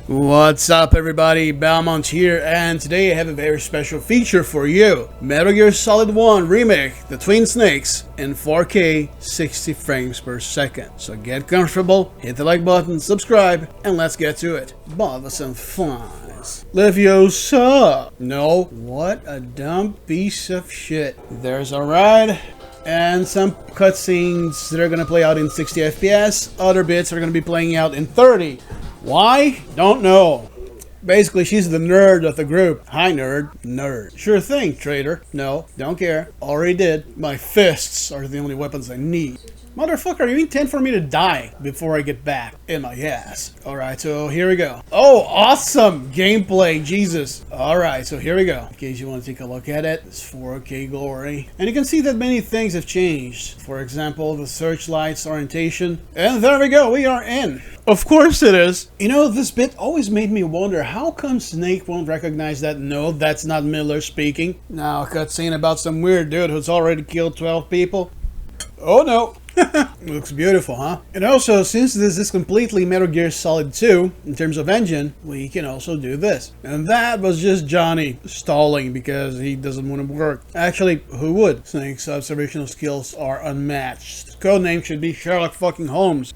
What's up everybody, Belmont here, and today I have a very special feature for you. Metal Gear Solid 1 Remake, the Twin Snakes, in 4K 60 frames per second. So get comfortable, hit the like button, subscribe, and let's get to it. Bothers and flies. Leviosa! No, what a dumb piece of shit. There's a ride, and some cutscenes that are gonna play out in 60 FPS, other bits are gonna be playing out in 30. Why? Don't know. Basically, she's the nerd of the group. Hi, nerd. Nerd. Sure thing, traitor. No, don't care. Already did. My fists are the only weapons I need. Motherfucker, you intend for me to die before I get back in my ass. Alright, so here we go. Oh, awesome gameplay, Jesus. Alright, so here we go. In case you want to take a look at it, it's 4K glory. And you can see that many things have changed. For example, the searchlight's orientation. And there we go, we are in. Of course it is. You know, this bit always made me wonder, how come Snake won't recognize that? No, that's not Miller speaking. Now, a cutscene about some weird dude who's already killed 12 people. Oh no. Looks beautiful, huh? And also, since this is completely Metal Gear Solid 2, in terms of engine, we can also do this. And that was just Johnny stalling because he doesn't want to work. Actually, who would? Snake's observational skills are unmatched. Codename should be Sherlock fucking Holmes.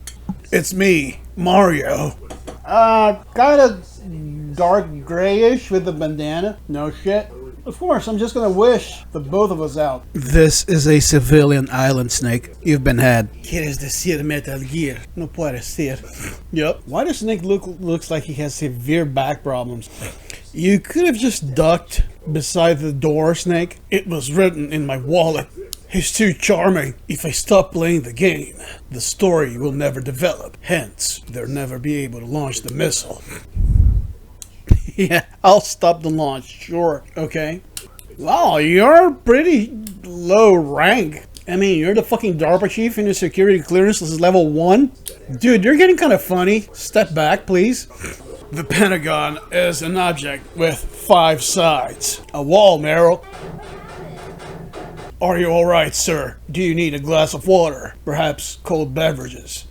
It's me, Mario. Kind of dark grayish with the bandana. No shit. Of course, I'm just gonna wish the both of us out. This is a civilian island, Snake. You've been had. Quieres decir Metal Gear? No puede ser. Yep. Why does Snake looks like he has severe back problems? You could have just ducked beside the door, Snake. It was written in my wallet. He's too charming. If I stop playing the game, the story will never develop. Hence, they'll never be able to launch the missile. Yeah, I'll stop the launch, sure. Okay. Wow, you're pretty low rank. I mean, you're the fucking DARPA chief and your security clearance is level 1? Dude, you're getting kind of funny. Step back, please. The Pentagon is an object with 5 sides. A wall, Meryl. Are you alright, sir? Do you need a glass of water? Perhaps cold beverages?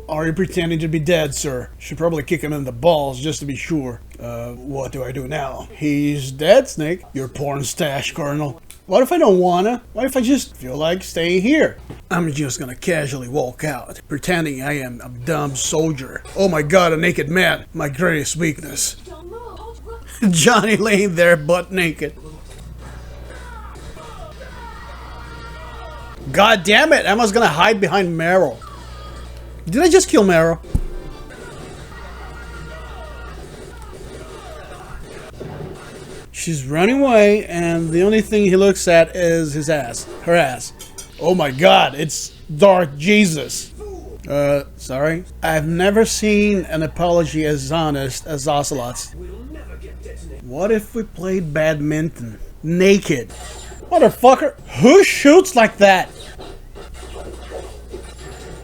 Are you pretending to be dead, sir? Should probably kick him in the balls just to be sure. What do I do now? He's dead, Snake. Your porn stash, Colonel. What if I don't wanna? What if I just feel like staying here? I'm just gonna casually walk out, pretending I am a dumb soldier. Oh my god, a naked man. My greatest weakness. Johnny laying there butt naked. God damn it, Emma's gonna hide behind Meryl. Did I just kill Meryl? She's running away, and the only thing he looks at is his ass. Her ass. Oh my god, it's Dark Jesus. Sorry? I've never seen an apology as honest as Ocelot's. What if we played badminton? Naked. Motherfucker, who shoots like that?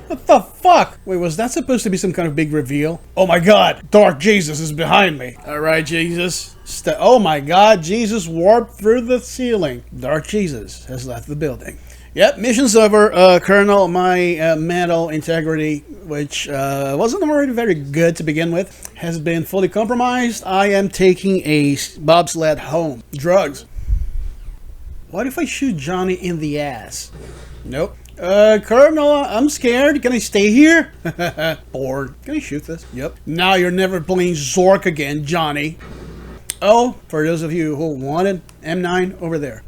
What the fuck? Wait, was that supposed to be some kind of big reveal? Oh my god, Dark Jesus is behind me. Alright, Jesus. Oh my god, Jesus warped through the ceiling. Dark Jesus has left the building. Yep, mission's over. Colonel, my mental integrity, which wasn't already very good to begin with, has been fully compromised. I am taking a bobsled home. Drugs. What if I shoot Johnny in the ass? Nope. Colonel, I'm scared. Can I stay here? Bored. Can I shoot this? Yep. Now you're never playing Zork again, Johnny. Oh, for those of you who wanted, M9 over there.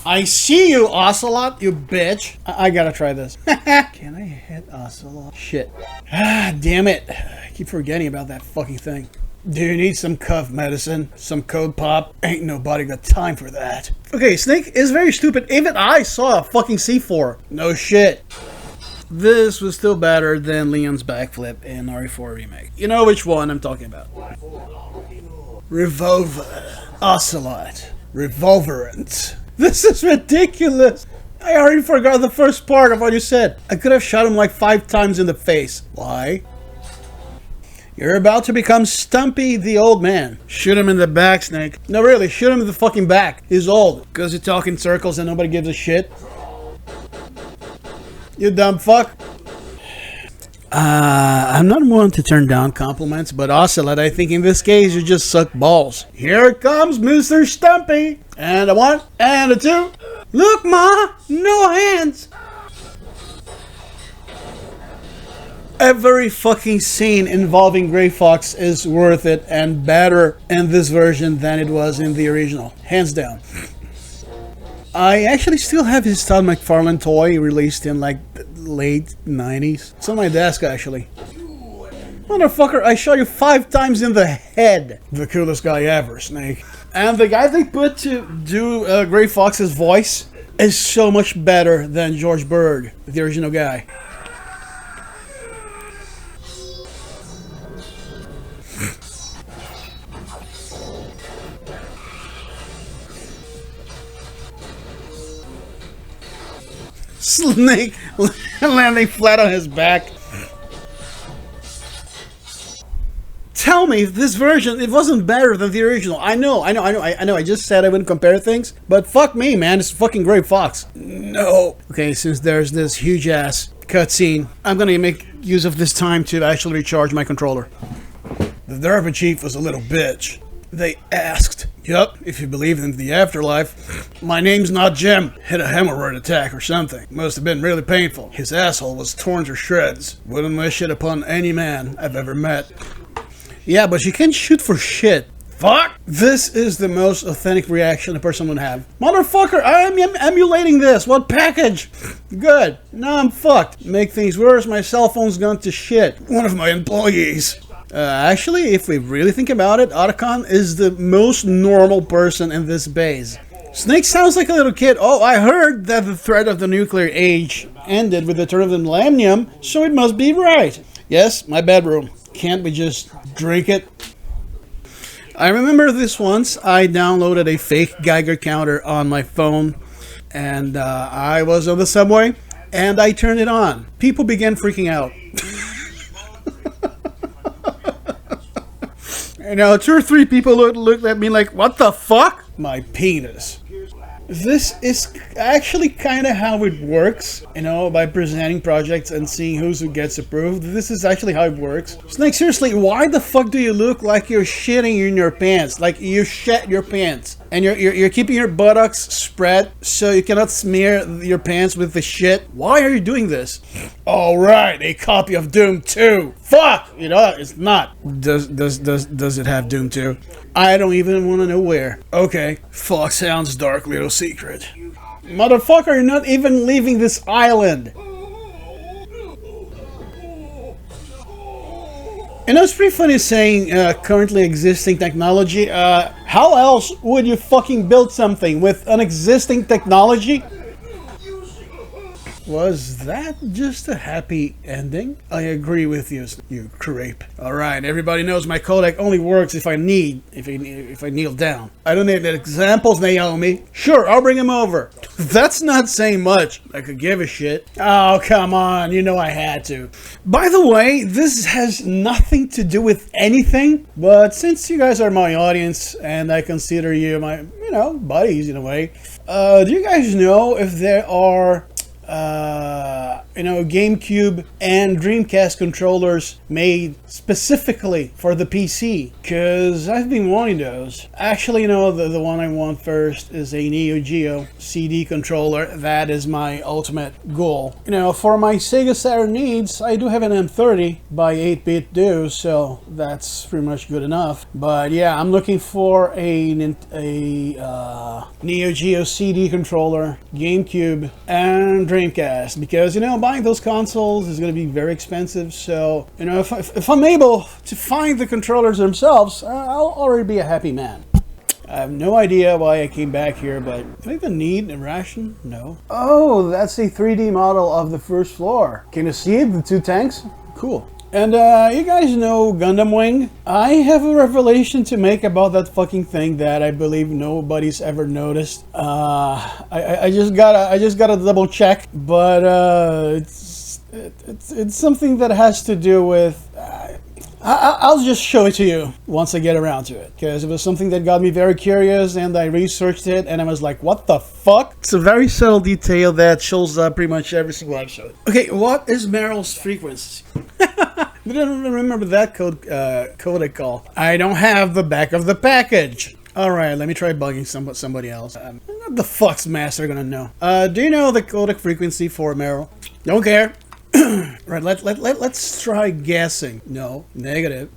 I see you, Ocelot, you bitch. I gotta try this. Can I hit Ocelot? Shit. Ah, damn it. I keep forgetting about that fucking thing. Do you need some cough medicine? Some code pop? Ain't nobody got time for that. Okay, Snake is very stupid. Even I saw a fucking C4. No shit. This was still better than Leon's backflip in RE4 Remake. You know which one I'm talking about. Revolver. Ocelot. Revolverant. This is ridiculous. I already forgot the first part of what you said. I could have shot him like 5 times in the face. Why? You're about to become Stumpy the old man. Shoot him in the back, Snake. No, really, shoot him in the fucking back. He's old. Because you talk in circles and nobody gives a shit. You dumb fuck. I'm not one to turn down compliments, but Ocelot, I think in this case you just suck balls. Here it comes, Mr. Stumpy. And a 1, and a 2. Look, Ma, no hands. Every fucking scene involving Gray Fox is worth it and better in this version than it was in the original. Hands down. I actually still have his Todd McFarlane toy released in like the late 90s. It's on my desk actually. Motherfucker, I shot you 5 times in the head. The coolest guy ever, Snake. And the guy they put to do Gray Fox's voice is so much better than George Bird, the original guy. Snake landing flat on his back. Tell me if this version, it wasn't better than the original. I know. I just said I wouldn't compare things, but fuck me, man. It's fucking Gray Fox. No. Okay, since there's this huge ass cutscene, I'm gonna make use of this time to actually recharge my controller. The Derby Chief was a little bitch. They asked, yup, if you believe in the afterlife. My name's not Jim. Hit a hemorrhoid attack or something. Must have been really painful. His asshole was torn to shreds. Wouldn't wish it upon any man I've ever met. Yeah, but you can't shoot for shit. Fuck! This is the most authentic reaction a person would have. Motherfucker, I'm emulating this. What package? Good. Now I'm fucked. Make things worse, my cell phone's gone to shit. One of my employees. Actually, if we really think about it, Otacon is the most normal person in this base. Snake sounds like a little kid. Oh, I heard that the threat of the nuclear age ended with the turn of the millennium, so it must be right. Yes, my bedroom. Can't we just drink it? I remember this once. I downloaded a fake Geiger counter on my phone, and I was on the subway, and I turned it on. People began freaking out. You know, 2 or 3 people looked at me like, what the fuck? My penis. This is actually kind of how it works, you know, by presenting projects and seeing who gets approved. This is actually how it works. Snake, seriously, why the fuck do you look like you're shitting in your pants? Like you shat your pants. And you're keeping your buttocks spread so you cannot smear your pants with the shit. Why are you doing this? Alright, a copy of Doom 2. Fuck! You know, it's not. Does it have Doom 2? I don't even want to know where. Okay, Foxhound's dark little secret. Motherfucker, you're not even leaving this island. You know, it's pretty funny saying currently existing technology. How else would you fucking build something with an existing technology? Was that just a happy ending? I agree with you, you creep. Alright, everybody knows my codec only works if I kneel down. I don't need examples, Naomi. Sure, I'll bring him over. That's not saying much. I could give a shit. Oh, come on, you know I had to. By the way, this has nothing to do with anything, but since you guys are my audience and I consider you my, you know, buddies in a way, do you guys know if there are you know, GameCube and Dreamcast controllers made specifically for the PC? Because I've been wanting those. Actually, you know, the one I want first is a Neo Geo CD controller. That is my ultimate goal. You know, for my Sega Saturn needs, I do have an M30 by 8-bit do, so that's pretty much good enough. But yeah, I'm looking for a Neo Geo CD controller, GameCube, and Dreamcast, because, you know, buying those consoles is going to be very expensive. So, you know, if I'm able to find the controllers themselves, I'll already be a happy man. I have no idea why I came back here, but do I even need a ration? No. Oh, that's a 3D model of the first floor. Can you see it? The 2 tanks? Cool. And you guys know Gundam Wing? I have a revelation to make about that fucking thing that I believe nobody's ever noticed. I just gotta double check, but it's something that has to do with. I'll just show it to you once I get around to it, because it was something that got me very curious, and I researched it, and I was like, what the fuck? It's a very subtle detail that shows up pretty much every single episode. Okay, what is Meryl's frequency? Didn't remember that codec call. I don't have the back of the package. Alright, let me try bugging somebody else. What the fuck's Master gonna know? Do you know the codec frequency for Meryl? Don't care. Right, let's try guessing. No, negative.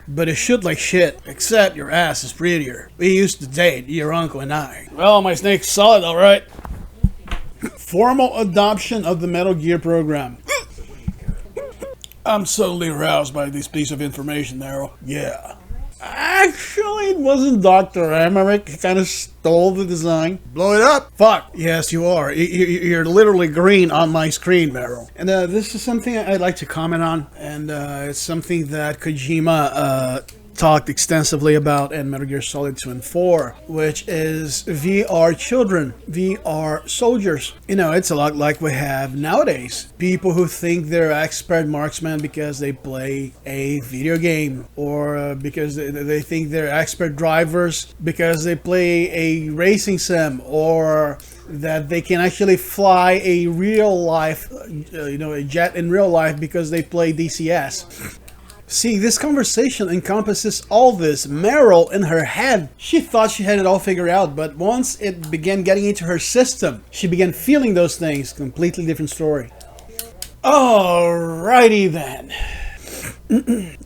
But it should like shit. Except your ass is prettier. We used to date, your uncle and I. Well, my snake's solid, alright. Formal adoption of the Metal Gear program. I'm suddenly aroused by this piece of information, Daryl. Yeah. Actually, it wasn't Dr. Emmerich. He kind of stole the design. Blow it up! Fuck! Yes, you are. You're literally green on my screen, Meryl. And this is something I'd like to comment on. And it's something that Kojima talked extensively about in Metal Gear Solid 2 and 4, which is VR children, VR soldiers. You know, it's a lot like we have nowadays. People who think they're expert marksmen because they play a video game, or because they think they're expert drivers because they play a racing sim, or that they can actually fly a real life, a jet in real life because they play DCS. See, this conversation encompasses all this. Meryl, in her head, she thought she had it all figured out, but once it began getting into her system, she began feeling those things. Completely different story. Alrighty then.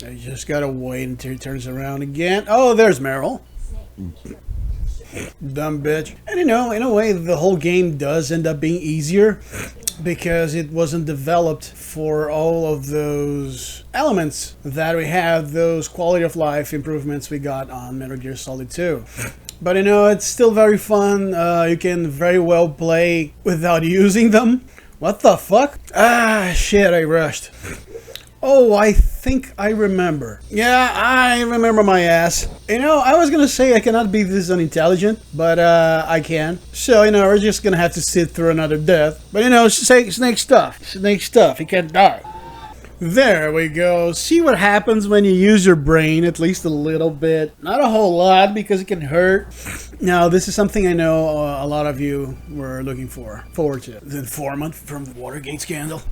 I just gotta wait until he turns around again. Oh, there's Meryl. Dumb bitch. And in a way, the whole game does end up being easier, because it wasn't developed for all of those elements that we have, those quality of life improvements we got on Metal Gear Solid 2. But it's still very fun. You can very well play without using them. What the fuck? Ah, shit, I rushed. Oh, I think I remember. Yeah, I remember my ass. I was gonna say I cannot be this unintelligent, but I can. So, we're just gonna have to sit through another death. But, snake stuff. Snake stuff. He can't die. There we go. See what happens when you use your brain, at least a little bit. Not a whole lot, because it can hurt. Now, this is something I know a lot of you were looking forward to. The informant from the Watergate scandal.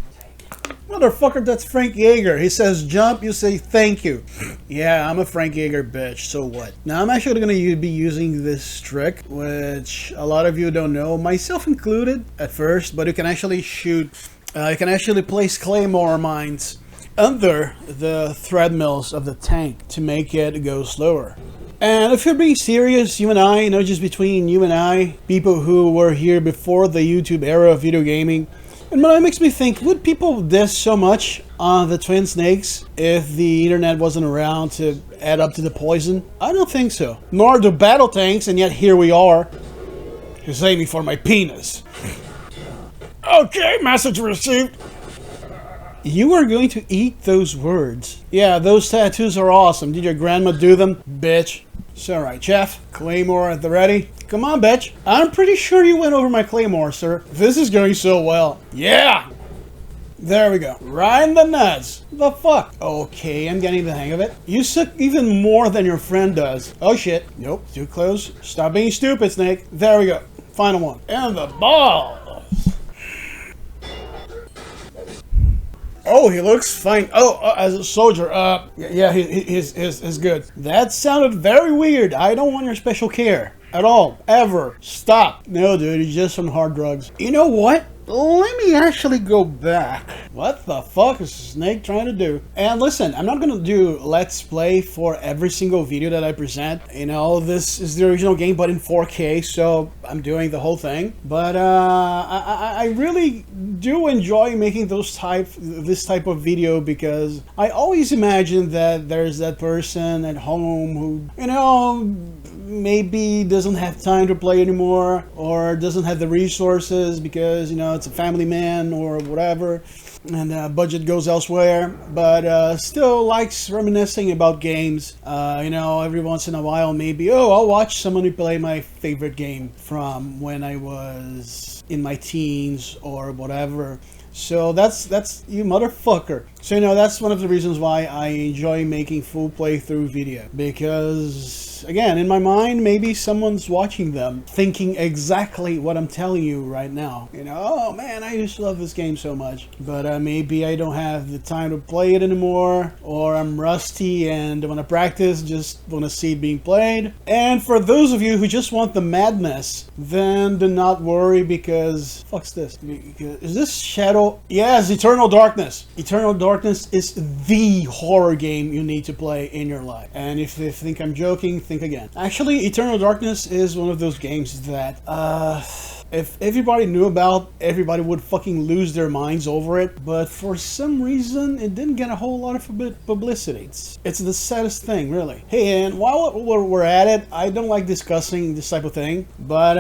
Motherfucker, that's Frank Yeager. He says jump, you say thank you. Yeah, I'm a Frank Yeager bitch, so what? Now, I'm actually going to be using this trick, which a lot of you don't know, myself included at first, but you can actually shoot, you can actually place claymore mines under the treadmills of the tank to make it go slower. And if you're being serious, you and I, just between you and I, people who were here before the YouTube era of video gaming, and it makes me think, would people diss so much on the Twin Snakes if the internet wasn't around to add up to the poison? I don't think so. Nor do battle tanks, and yet here we are. You're aiming for my penis. Okay, message received. You are going to eat those words. Yeah, those tattoos are awesome. Did your grandma do them? Bitch. It's alright, Chef. Claymore at the ready. Come on, bitch. I'm pretty sure you went over my claymore, sir. This is going so well. Yeah! There we go. Right in the nuts. The fuck? Okay, I'm getting the hang of it. You suck even more than your friend does. Oh shit. Nope, too close. Stop being stupid, Snake. There we go. Final one. And the balls. Oh, he looks fine. Oh, as a soldier. Yeah, he's good. That sounded very weird. I don't want your special care. At all. Ever. Stop. No, dude, he's just on hard drugs. You know what? Let me actually go back. What the fuck is Snake trying to do? And listen, I'm not gonna do Let's Play for every single video that I present. This is the original game, but in 4K, so I'm doing the whole thing. But I really do enjoy making this type of video, because I always imagine that there's that person at home who, maybe doesn't have time to play anymore, or doesn't have the resources because, it's a family man or whatever, and budget goes elsewhere, but still likes reminiscing about games. Every once in a while, maybe, I'll watch somebody play my favorite game from when I was in my teens or whatever. So that's you motherfucker. So that's one of the reasons why I enjoy making full playthrough video, because again, in my mind, maybe someone's watching them thinking exactly what I'm telling you right now. You know, oh man, I used to love this game so much, but maybe I don't have the time to play it anymore, or I'm rusty and don't want to practice, just want to see it being played. And for those of you who just want the madness, then do not worry, because fuck's this? Is this Shadow? Yes, Eternal Darkness. Eternal Darkness is the horror game you need to play in your life. And if you think I'm joking, think again. Actually, Eternal Darkness is one of those games that if everybody knew about, everybody would fucking lose their minds over it. But for some reason, it didn't get a whole lot of publicity. It's the saddest thing, really. Hey, and while we're at it, I don't like discussing this type of thing, but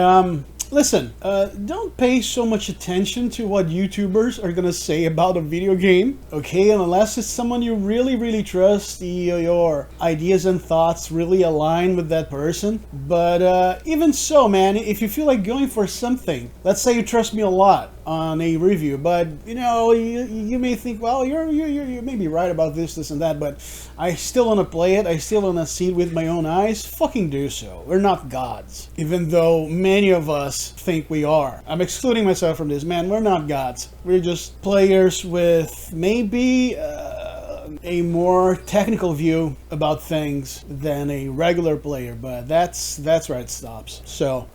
listen, don't pay so much attention to what YouTubers are gonna say about a video game, okay? Unless it's someone you really trust, your ideas and thoughts really align with that person. But even so, man, if you feel like going for something, let's say you trust me a lot on a review, but you know, you may think, well, you may be right about this and that, but I still want to play it, I still want to see it with my own eyes. Fucking do so. We're not gods, even though many of us think we are. I'm excluding myself from this, man. We're not gods. We're just players with maybe a more technical view about things than a regular player, but that's where it stops. So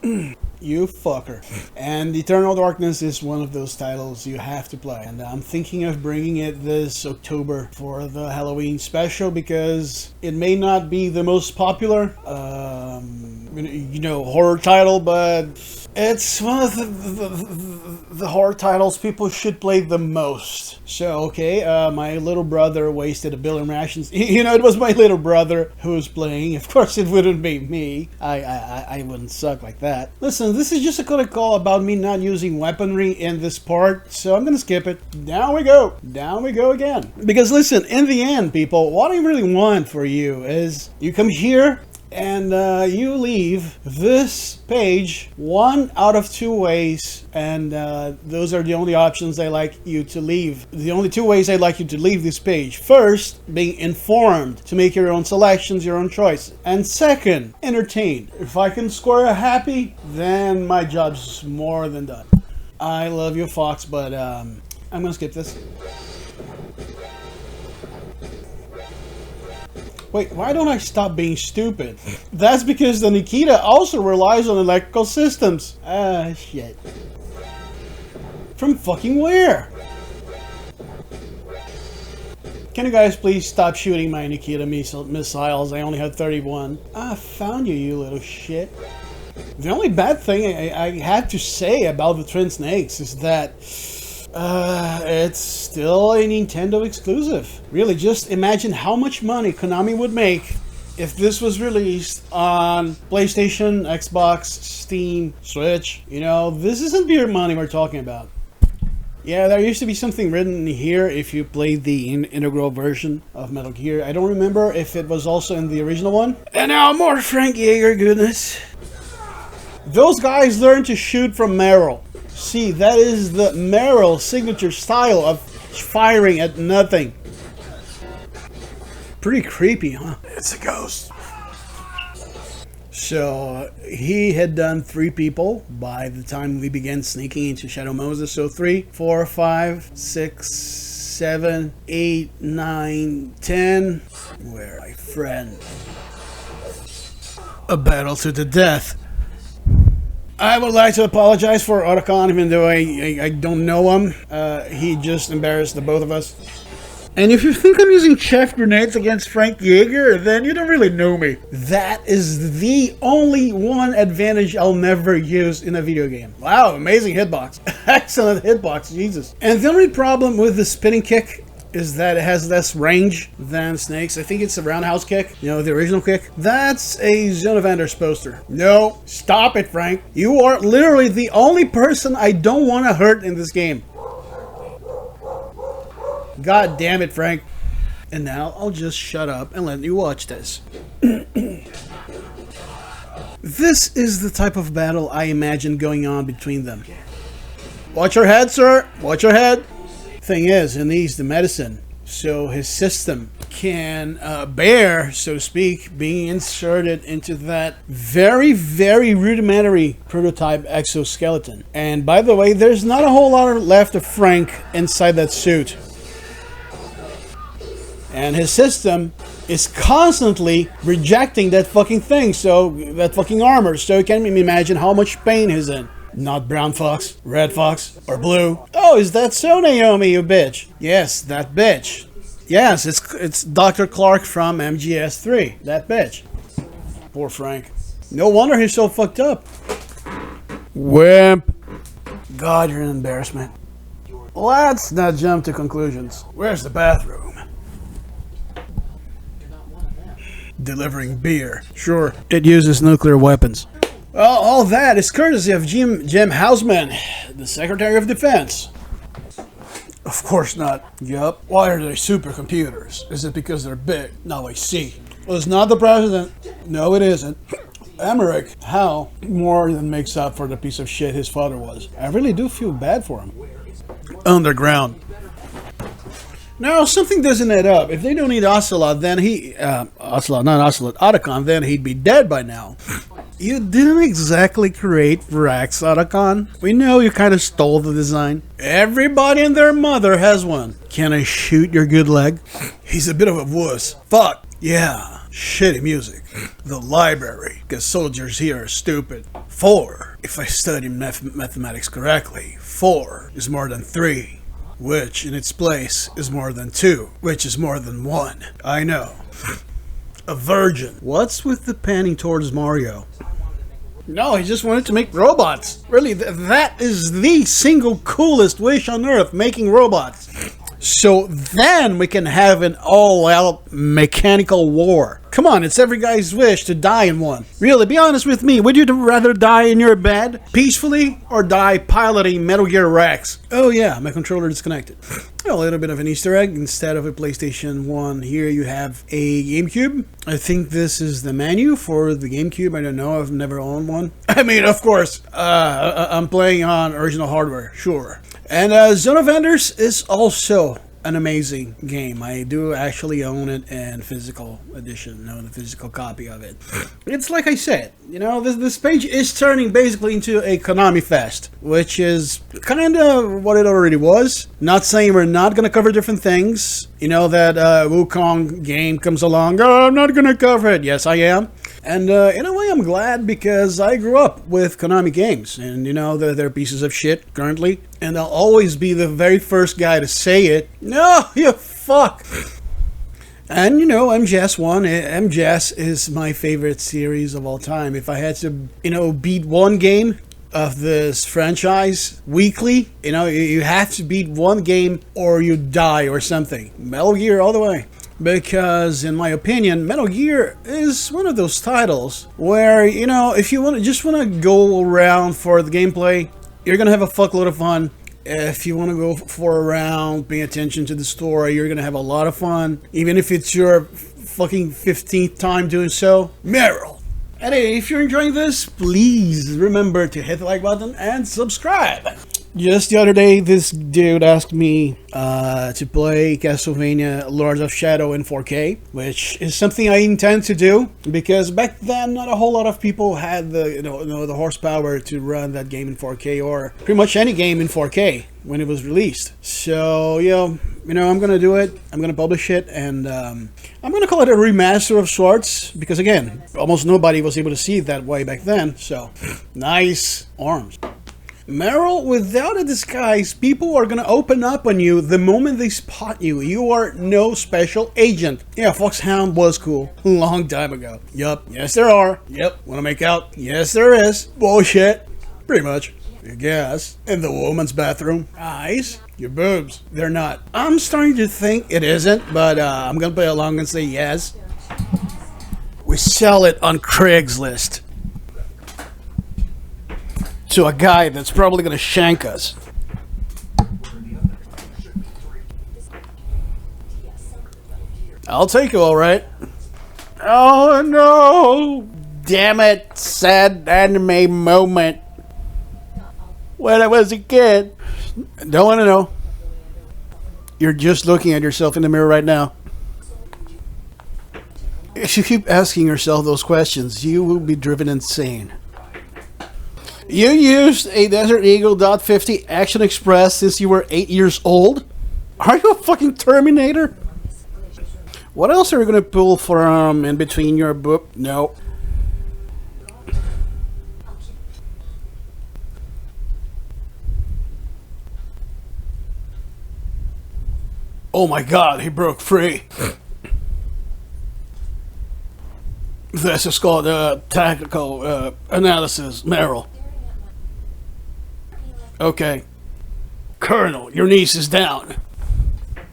you fucker. And Eternal Darkness is one of those titles you have to play, and I'm thinking of bringing it this October for the Halloween special, because it may not be the most popular horror title, but it's one of the horror titles people should play the most. So, okay, my little brother wasted $1 billion rations. You know, it was my little brother who was playing. Of course, it wouldn't be me. I wouldn't suck like that. Listen, this is just a quick call about me not using weaponry in this part, so I'm gonna skip it. Down we go. Down we go again. Because listen, in the end, people, what I really want for you is you come here, and you leave this page 1 out of 2 ways, and those are the only options I like you to leave. The only 2 ways I'd like you to leave this page. First, being informed to make your own selections, your own choices. And second, entertained. If I can score a happy, then my job's more than done. I love you, Fox, but I'm gonna skip this. Wait, why don't I stop being stupid? That's because the Nikita also relies on electrical systems. Ah, shit. From fucking where? Can you guys please stop shooting my Nikita missiles? I only have 31. I found you, you little shit. The only bad thing I have to say about the Twin Snakes is that it's still a Nintendo exclusive. Really, just imagine how much money Konami would make if this was released on PlayStation, Xbox, Steam, Switch. You know, this isn't beer money we're talking about. Yeah, there used to be something written here if you played the integral version of Metal Gear. I don't remember if it was also in the original one. And now more Frank Jaeger goodness. Those guys learned to shoot from Merrill. See, that is the Merrill signature style of firing at nothing. Pretty creepy, huh? It's a ghost. So, he had done 3 people by the time we began sneaking into Shadow Moses. So 3, 4, 5, 6, 7, 8, 9, 10. Where, my friend? A battle to the death. I would like to apologize for Otacon, even though I don't know him. He just embarrassed the both of us. And if you think I'm using chef grenades against Frank Jaeger, then you don't really know me. That is the only one advantage I'll never use in a video game. Wow, amazing hitbox. Excellent hitbox, Jesus. And the only problem with the spinning kick is that it has less range than Snake's. I think it's a roundhouse kick, you know, the original kick. That's a Zone of Enders poster. No, stop it, Frank. You are literally the only person I don't want to hurt in this game. God damn it, Frank. And now I'll just shut up and let you watch this. This is the type of battle I imagine going on between them. Watch your head, sir. Watch your head. Thing is, he needs the medicine so his system can bear, so to speak, being inserted into that very, very rudimentary prototype exoskeleton. And by the way, there's not a whole lot left of Frank inside that suit. And his system is constantly rejecting that fucking thing, so that fucking armor. So you can imagine how much pain he's in. Not brown fox, red fox, or blue. Oh, is that so, Naomi, you bitch? Yes, that bitch. Yes, it's Dr. Clark from MGS3. That bitch. Poor Frank. No wonder he's so fucked up. Wimp. God, you're an embarrassment. Let's not jump to conclusions. Where's the bathroom? Delivering beer. Sure, it uses nuclear weapons. Well, all that is courtesy of Jim Hausman, the Secretary of Defense. Of course not. Yup. Why are they supercomputers? Is it because they're big? Now I see. Well, it's not the president. No, it isn't. Emmerich, how more than makes up for the piece of shit his father was. I really do feel bad for him. Underground. No, something doesn't add up. If they don't need Ocelot, then Otacon, then he'd be dead by now. You didn't exactly create Rex, Otacon. We know you kind of stole the design. Everybody and their mother has one. Can I shoot your good leg? He's a bit of a wuss. Fuck. Yeah. Shitty music. The library. Because soldiers here are stupid. 4. If I study mathematics correctly, 4 is more than 3. Which, in its place, is more than 2, which is more than 1. I know. A virgin. What's with the panning towards Mario? No, he just wanted to make robots. Really, that is the single coolest wish on Earth, making robots. So then we can have an all-out mechanical war. Come on, it's every guy's wish to die in one. Really, be honest with me. Would you rather die in your bed, peacefully, or die piloting Metal Gear Rex? Oh yeah, my controller disconnected. A little bit of an Easter egg. Instead of a PlayStation 1, here you have a GameCube. I think this is the menu for the GameCube. I don't know, I've never owned one. I mean, of course, I'm playing on original hardware, sure. And Zone of Enders is also an amazing game. I do actually own it in physical edition, the physical copy of it. It's like I said, this page is turning basically into a Konami fest, which is kind of what it already was. Not saying we're not going to cover different things. That Wukong game comes along, oh, I'm not going to cover it. Yes, I am. And in a way, I'm glad because I grew up with Konami games. And, they're pieces of shit currently. And I'll always be the very first guy to say it. No, you fuck! And, MGS 1, MGS is my favorite series of all time. If I had to, beat one game of this franchise weekly, you have to beat one game or you die or something. Metal Gear all the way. Because, in my opinion, Metal Gear is one of those titles where, if you just want to go around for the gameplay, you're going to have a fuckload of fun. If you want to go for a round, pay attention to the story, you're going to have a lot of fun. Even if it's your fucking 15th time doing so. Meryl. And hey, if you're enjoying this, please remember to hit the like button and subscribe. Just the other day, this dude asked me to play Castlevania Lords of Shadow in 4K, which is something I intend to do, because back then not a whole lot of people had the the horsepower to run that game in 4K, or pretty much any game in 4K when it was released. So I'm gonna do it. I'm gonna publish it, and I'm gonna call it a remaster of sorts, because again, almost nobody was able to see it that way back then. So nice arms. Meryl, without a disguise, people are gonna open up on you the moment they spot you. You are no special agent. Yeah, Foxhound was cool. Long time ago. Yup. Yes, there are. Yep. Wanna make out? Yes, there is. Bullshit. Pretty much. I guess. In the woman's bathroom. Eyes? Your boobs. They're not. I'm starting to think it isn't, but I'm gonna play along and say yes. We sell it on Craigslist. To a guy that's probably gonna shank us. I'll take you, alright. Oh no! Damn it, sad anime moment. When I was a kid. Don't wanna know. You're just looking at yourself in the mirror right now. If you keep asking yourself those questions, you will be driven insane. You used a Desert Eagle .50 Action Express since you were 8 years old? Are you a fucking Terminator? What else are you gonna pull from in between your boob? No. Oh my god, he broke free. This is called tactical analysis, Meryl. Okay. Colonel, your niece is down.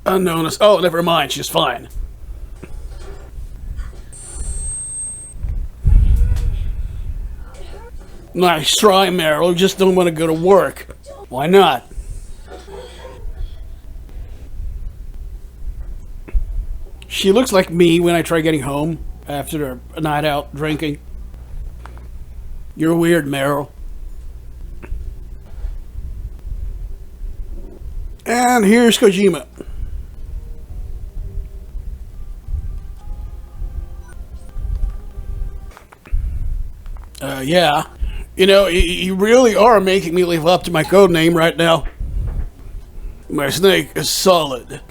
Unknown as... Oh, never mind, she's fine. Nice try, Meryl. You just don't want to go to work. Why not? She looks like me when I try getting home after a night out drinking. You're weird, Meryl. And here's Kojima. Yeah. You know, you really are making me live up to my code name right now. My snake is solid.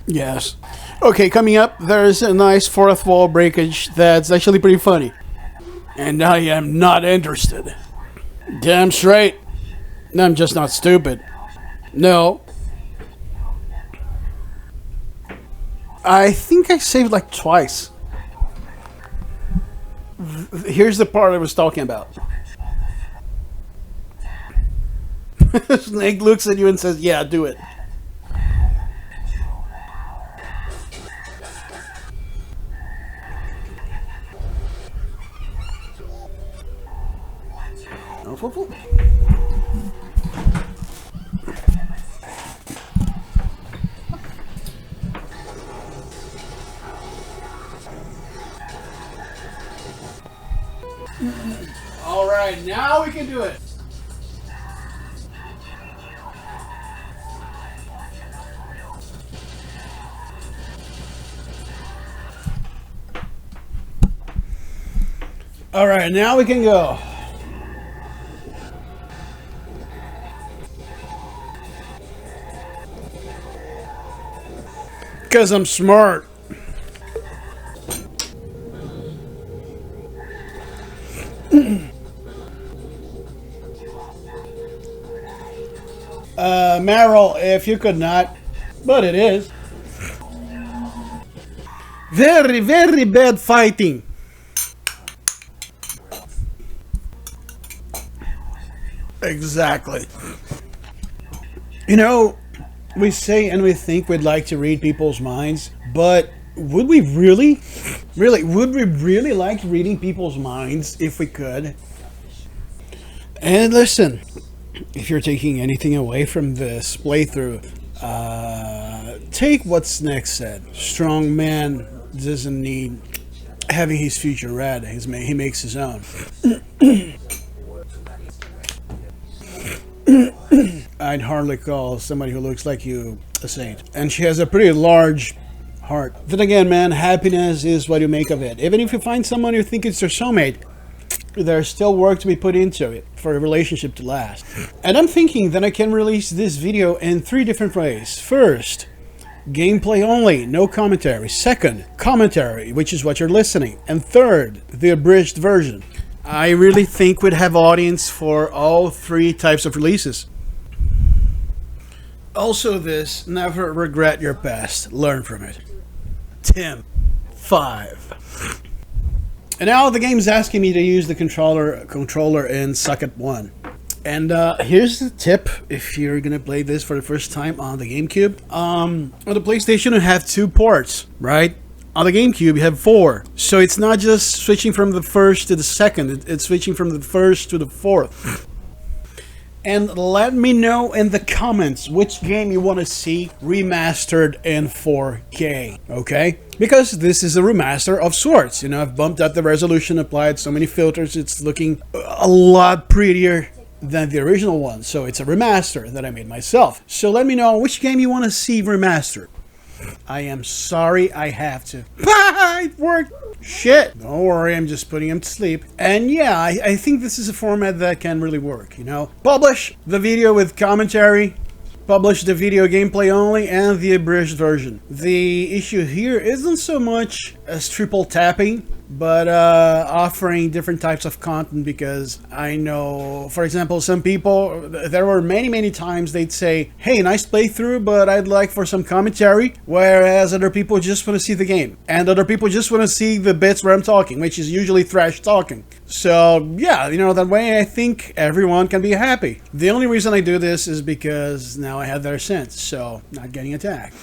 Yes. Okay, coming up, there's a nice fourth wall breakage that's actually pretty funny. And I am not interested. Damn straight. I'm just not stupid. No. I think I saved like twice. Here's the part I was talking about. Snake looks at you and says, yeah, do it. All right, now we can do it. All right, now we can go. Because I'm smart. Meryl, if you could not, but it is. Very, very bad fighting. Exactly. You know, we say and we think we'd like to read people's minds, but would we really? Would we really like reading people's minds if we could? And listen, if you're taking anything away from this playthrough, take what Snake said. Strong man doesn't need having his future read. He makes his own. I'd hardly call somebody who looks like you a saint. And she has a pretty large heart. Then again, man, happiness is what you make of it. Even if you find someone you think it's your soulmate, there's still work to be put into it for a relationship to last. And I'm thinking that I can release this video in 3 different ways. First, gameplay only, no commentary. Second, commentary, which is what you're listening. And third, the abridged version. I really think we'd have audience for all 3 types of releases. Also this, never regret your past, learn from it. Tim, 5. And now the game's asking me to use the controller in Socket 1. And here's the tip if you're gonna play this for the first time on the GameCube. On the PlayStation you have 2 ports, right? On the GameCube you have 4. So it's not just switching from the first to the second, it's switching from the first to the fourth. And let me know in the comments which game you want to see remastered in 4K, okay? Because this is a remaster of sorts. You know, I've bumped up the resolution, applied so many filters, it's looking a lot prettier than the original one. So it's a remaster that I made myself. So let me know which game you want to see remastered. I am sorry I have to. It worked! Shit! Don't worry, I'm just putting him to sleep. And yeah, I think this is a format that can really work, you know? Publish the video with commentary, publish the video gameplay only, and the abridged version. The issue here isn't so much as triple tapping, but offering different types of content, because I know, for example, some people, there were many times they'd say, hey, nice playthrough, but I'd like for some commentary, whereas other people just want to see the game, and other people just want to see the bits where I'm talking, which is usually trash talking. So yeah, you know, that way I think everyone can be happy. The only reason I do this is because now I have their sense, so not getting attacked.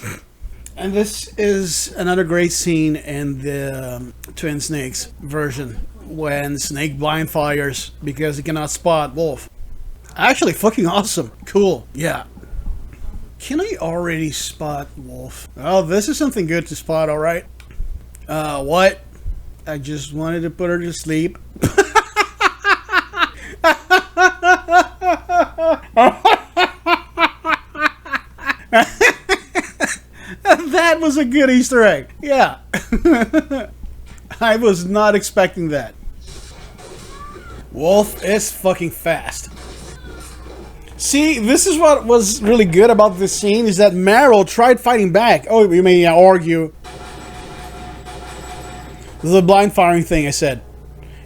And this is another great scene in the Twin Snakes version, when Snake blind fires because he cannot spot Wolf. Actually, fucking awesome. Cool. Yeah. Can I already spot Wolf? Oh, this is something good to spot, alright. What? I just wanted to put her to sleep. That was a good Easter egg. Yeah. I was not expecting that. Wolf is fucking fast. See, this is what was really good about this scene, is that Meryl tried fighting back. Oh, you may argue the blind firing thing I said.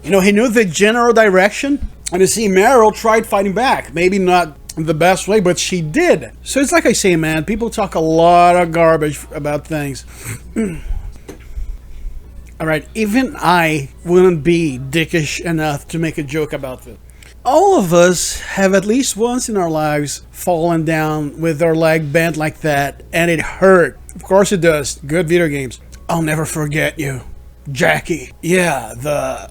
You know, he knew the general direction, and you see Meryl tried fighting back. Maybe not the best way, but she did. So it's like I say, man, people talk a lot of garbage about things. Alright, even I wouldn't be dickish enough to make a joke about this. All of us have at least once in our lives fallen down with our leg bent like that, and it hurt. Of course it does. Good video games. I'll never forget you, Jackie. Yeah, the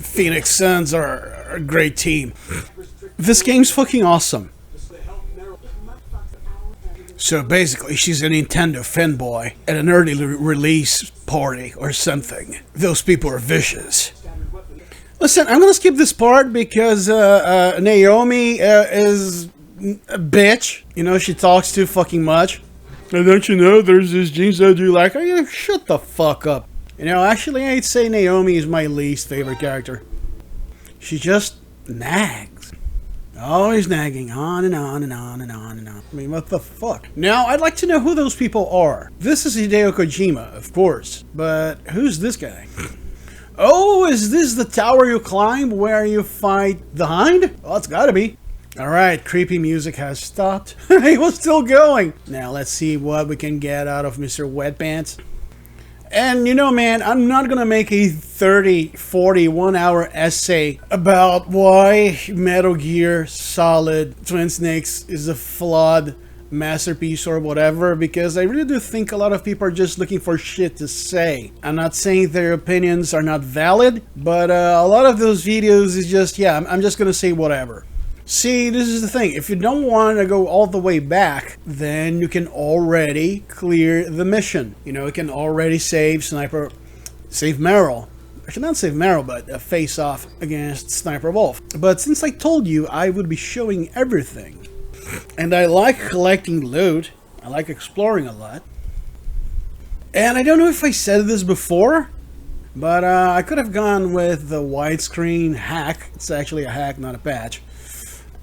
Phoenix Suns are a great team. This game's fucking awesome. So basically, she's a Nintendo fanboy at an early release party or something. Those people are vicious. Listen, I'm gonna skip this part because Naomi is a bitch. You know, she talks too fucking much. And don't you know, there's this jeans that you like. Oh, yeah, shut the fuck up. You know, actually, I'd say Naomi is my least favorite character. She just nags. Always nagging on and on and on and on and on. I mean, what the fuck? Now, I'd like to know who those people are. This is Hideo Kojima, of course. But who's this guy? Oh, is this the tower you climb where you fight the Hind? Well, it's gotta be. Alright, creepy music has stopped. It was still going. Now, let's see what we can get out of Mr. Wetpants. And you know, man, I'm not gonna make a 30, 40, 1 hour essay about why Metal Gear Solid Twin Snakes is a flawed masterpiece or whatever, because I really do think a lot of people are just looking for shit to say. I'm not saying their opinions are not valid, but a lot of those videos is just, yeah, I'm just gonna say whatever. See, this is the thing. If you don't want to go all the way back, then you can already clear the mission. You know, you can already save Meryl. I should not save Meryl, but face off against Sniper Wolf. But since I told you I would be showing everything, and I like collecting loot, I like exploring a lot, and I don't know if I said this before, but I could have gone with the widescreen hack. It's actually a hack, not a patch.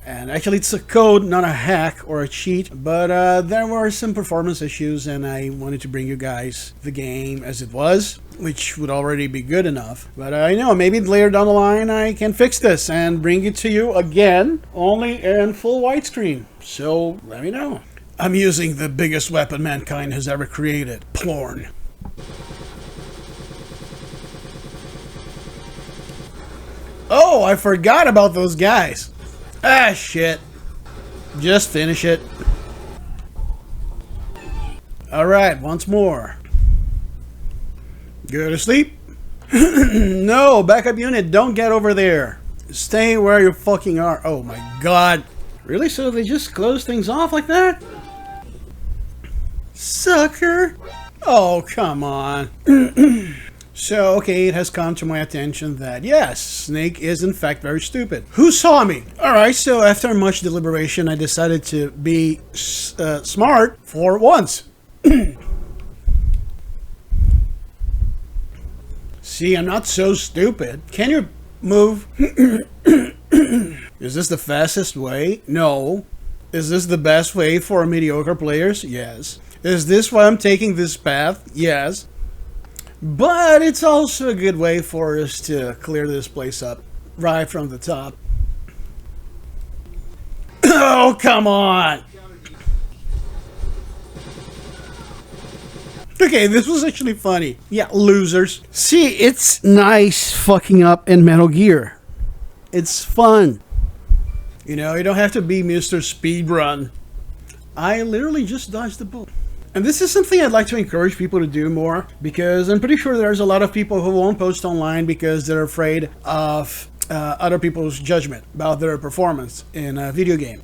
And actually it's a code, not a hack or a cheat, but there were some performance issues and I wanted to bring you guys the game as it was, which would already be good enough. But I know, maybe later down the line I can fix this and bring it to you again, only in full widescreen. So let me know. I'm using the biggest weapon mankind has ever created, porn. Oh, I forgot about those guys. Ah, shit. Just finish it. Alright, once more. Go to sleep. No, backup unit, don't get over there. Stay where you fucking are. Oh my god. Really? So they just close things off like that? Sucker. Oh, come on. So, okay, it has come to my attention that, yes, Snake is in fact very stupid. Who saw me? Alright, so after much deliberation, I decided to be smart for once. See, I'm not so stupid. Can you move? Is this the fastest way? No. Is this the best way for mediocre players? Yes. Is this why I'm taking this path? Yes. But it's also a good way for us to clear this place up right from the top. Oh, come on! Okay, this was actually funny. Yeah, losers. See, it's nice fucking up in Metal Gear. It's fun. You know, you don't have to be Mr. Speedrun. I literally just dodged the bullet. And this is something I'd like to encourage people to do more, because I'm pretty sure there's a lot of people who won't post online because they're afraid of other people's judgment about their performance in a video game.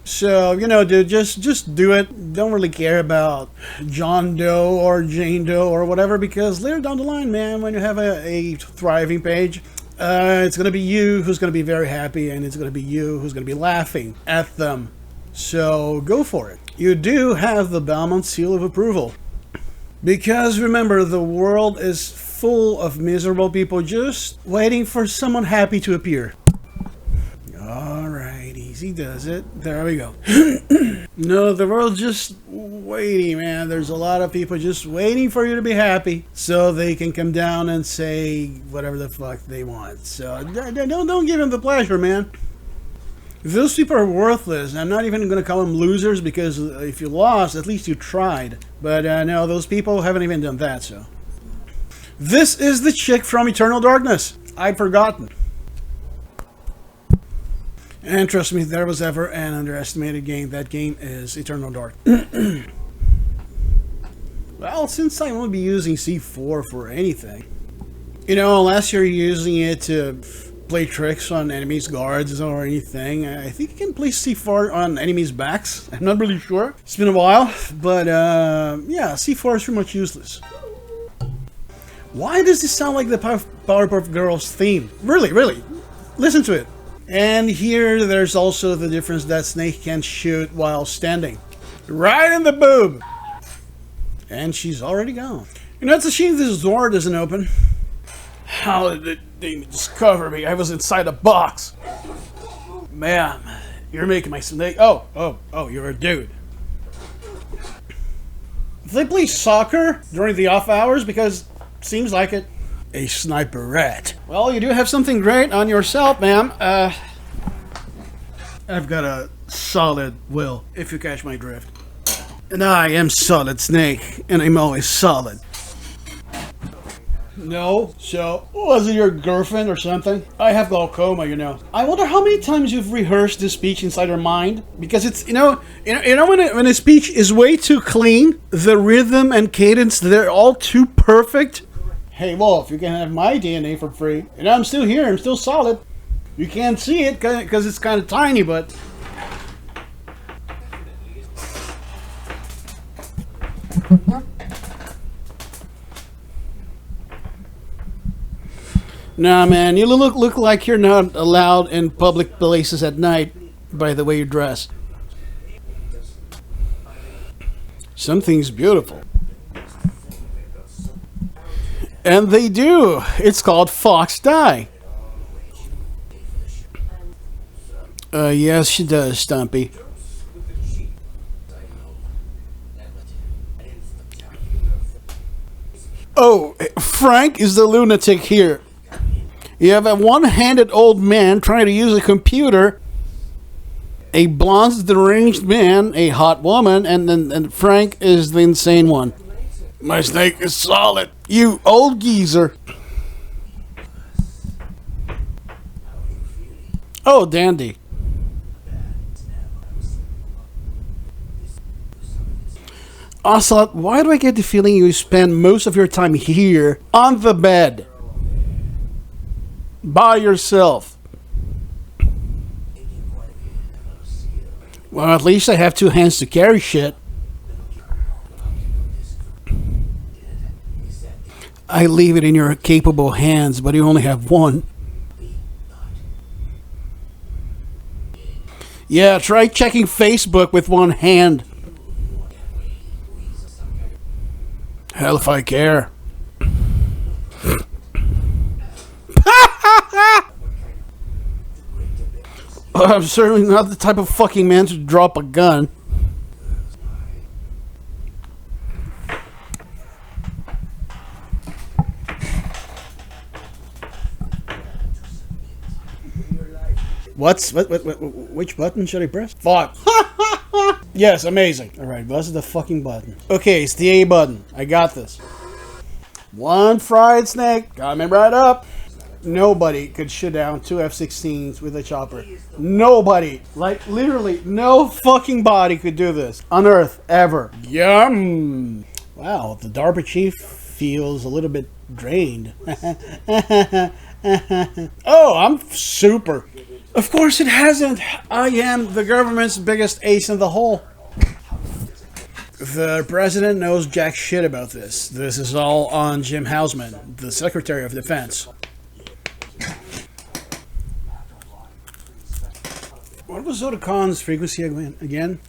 So, you know, dude, just do it. Don't really care about John Doe or Jane Doe or whatever, because later down the line, man, when you have a thriving page, it's going to be you who's going to be very happy, and it's going to be you who's going to be laughing at them. So go for it. You do have the Belmont seal of approval. Because remember, the world is full of miserable people just waiting for someone happy to appear. Alright, easy does it. There we go. No, the world's just waiting, man. There's a lot of people just waiting for you to be happy so they can come down and say whatever the fuck they want. So don't give them the pleasure, man. Those people are worthless. I'm not even going to call them losers, because if you lost, at least you tried. But no, those people haven't even done that, so. This is the chick from Eternal Darkness. I'd forgotten. And trust me, if there was ever an underestimated game, that game is Eternal Dark. Well, since I won't be using C4 for anything, you know, unless you're using it to play tricks on enemies' guards or anything, I think you can play C4 on enemies' backs. I'm not really sure. It's been a while, but yeah, C4 is pretty much useless. Why does this sound like the Powerpuff Girls theme? Really, really. Listen to it. And here there's also the difference that Snake can shoot while standing. Right in the boob! And she's already gone. You know, it's a shame this door doesn't open. How did they discover me? I was inside a box. Ma'am, you're making my Snake. Oh, you're a dude. Do they play soccer during the off hours? Because seems like it. A sniperette. Well, you do have something great on yourself, ma'am. I've got a solid will, if you catch my drift. And I am Solid Snake, and I'm always solid. No? So, was it your girlfriend or something? I have glaucoma, you know. I wonder how many times you've rehearsed this speech inside your mind? Because it's, you know when a speech is way too clean, the rhythm and cadence, they're all too perfect. Hey Wolf, you can have my DNA for free. And I'm still here, I'm still solid. You can't see it because it's kind of tiny, but... Nah, man, you look like you're not allowed in public places at night by the way you dress. Something's beautiful. And they do. It's called Fox Die. Yes, she does, Stumpy. Oh, Frank is the lunatic here. You have a one-handed old man trying to use a computer, a blonde deranged man, a hot woman, and Frank is the insane one. My Snake is solid. You old geezer. Oh, dandy. Ocelot, why do I get the feeling you spend most of your time here on the bed by yourself? Well, at least I have two hands to carry shit. I leave it in your capable hands, but you only have one. Yeah, try checking Facebook with one hand. Hell if I care. I'm certainly not the type of fucking man to drop a gun. Which button should I press? Fuck. Yes, amazing. Alright, what's the fucking button? Okay, it's the A button. I got this. One fried snake. Coming right up. Nobody could shoot down two F-16s with a chopper. Nobody. Like, literally, no fucking body could do this. On Earth, ever. Yum. Wow, the DARPA chief feels a little bit drained. Oh, I'm super. Of course it hasn't. I am the government's biggest ace in the hole. The president knows jack shit about this. This is all on Jim Hausman, the Secretary of Defense. What was Otacon's frequency again?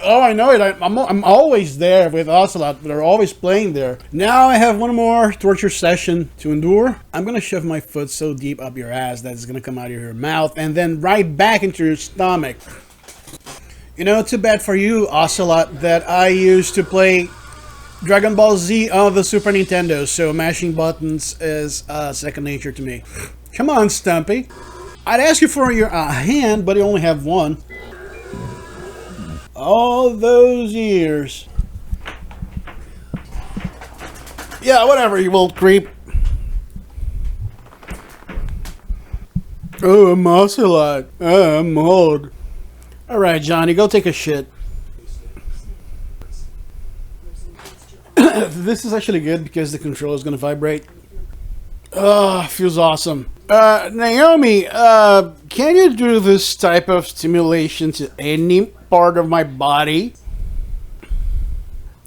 Oh, I know it. I'm always there with Ocelot. They're always playing there. Now I have one more torture session to endure. I'm going to shove my foot so deep up your ass that it's going to come out of your mouth and then right back into your stomach. You know, too bad for you, Ocelot, that I used to play Dragon Ball Z on the Super Nintendo, so mashing buttons is second nature to me. Come on, Stumpy. I'd ask you for your hand, but you only have one. All those years. Yeah, whatever, you little creep. Oh, I'm Ocelot. I'm old. Alright, Johnny, go take a shit. This is actually good because the controller is going to vibrate. Oh, feels awesome. Naomi, can you do this type of stimulation to any part of my body?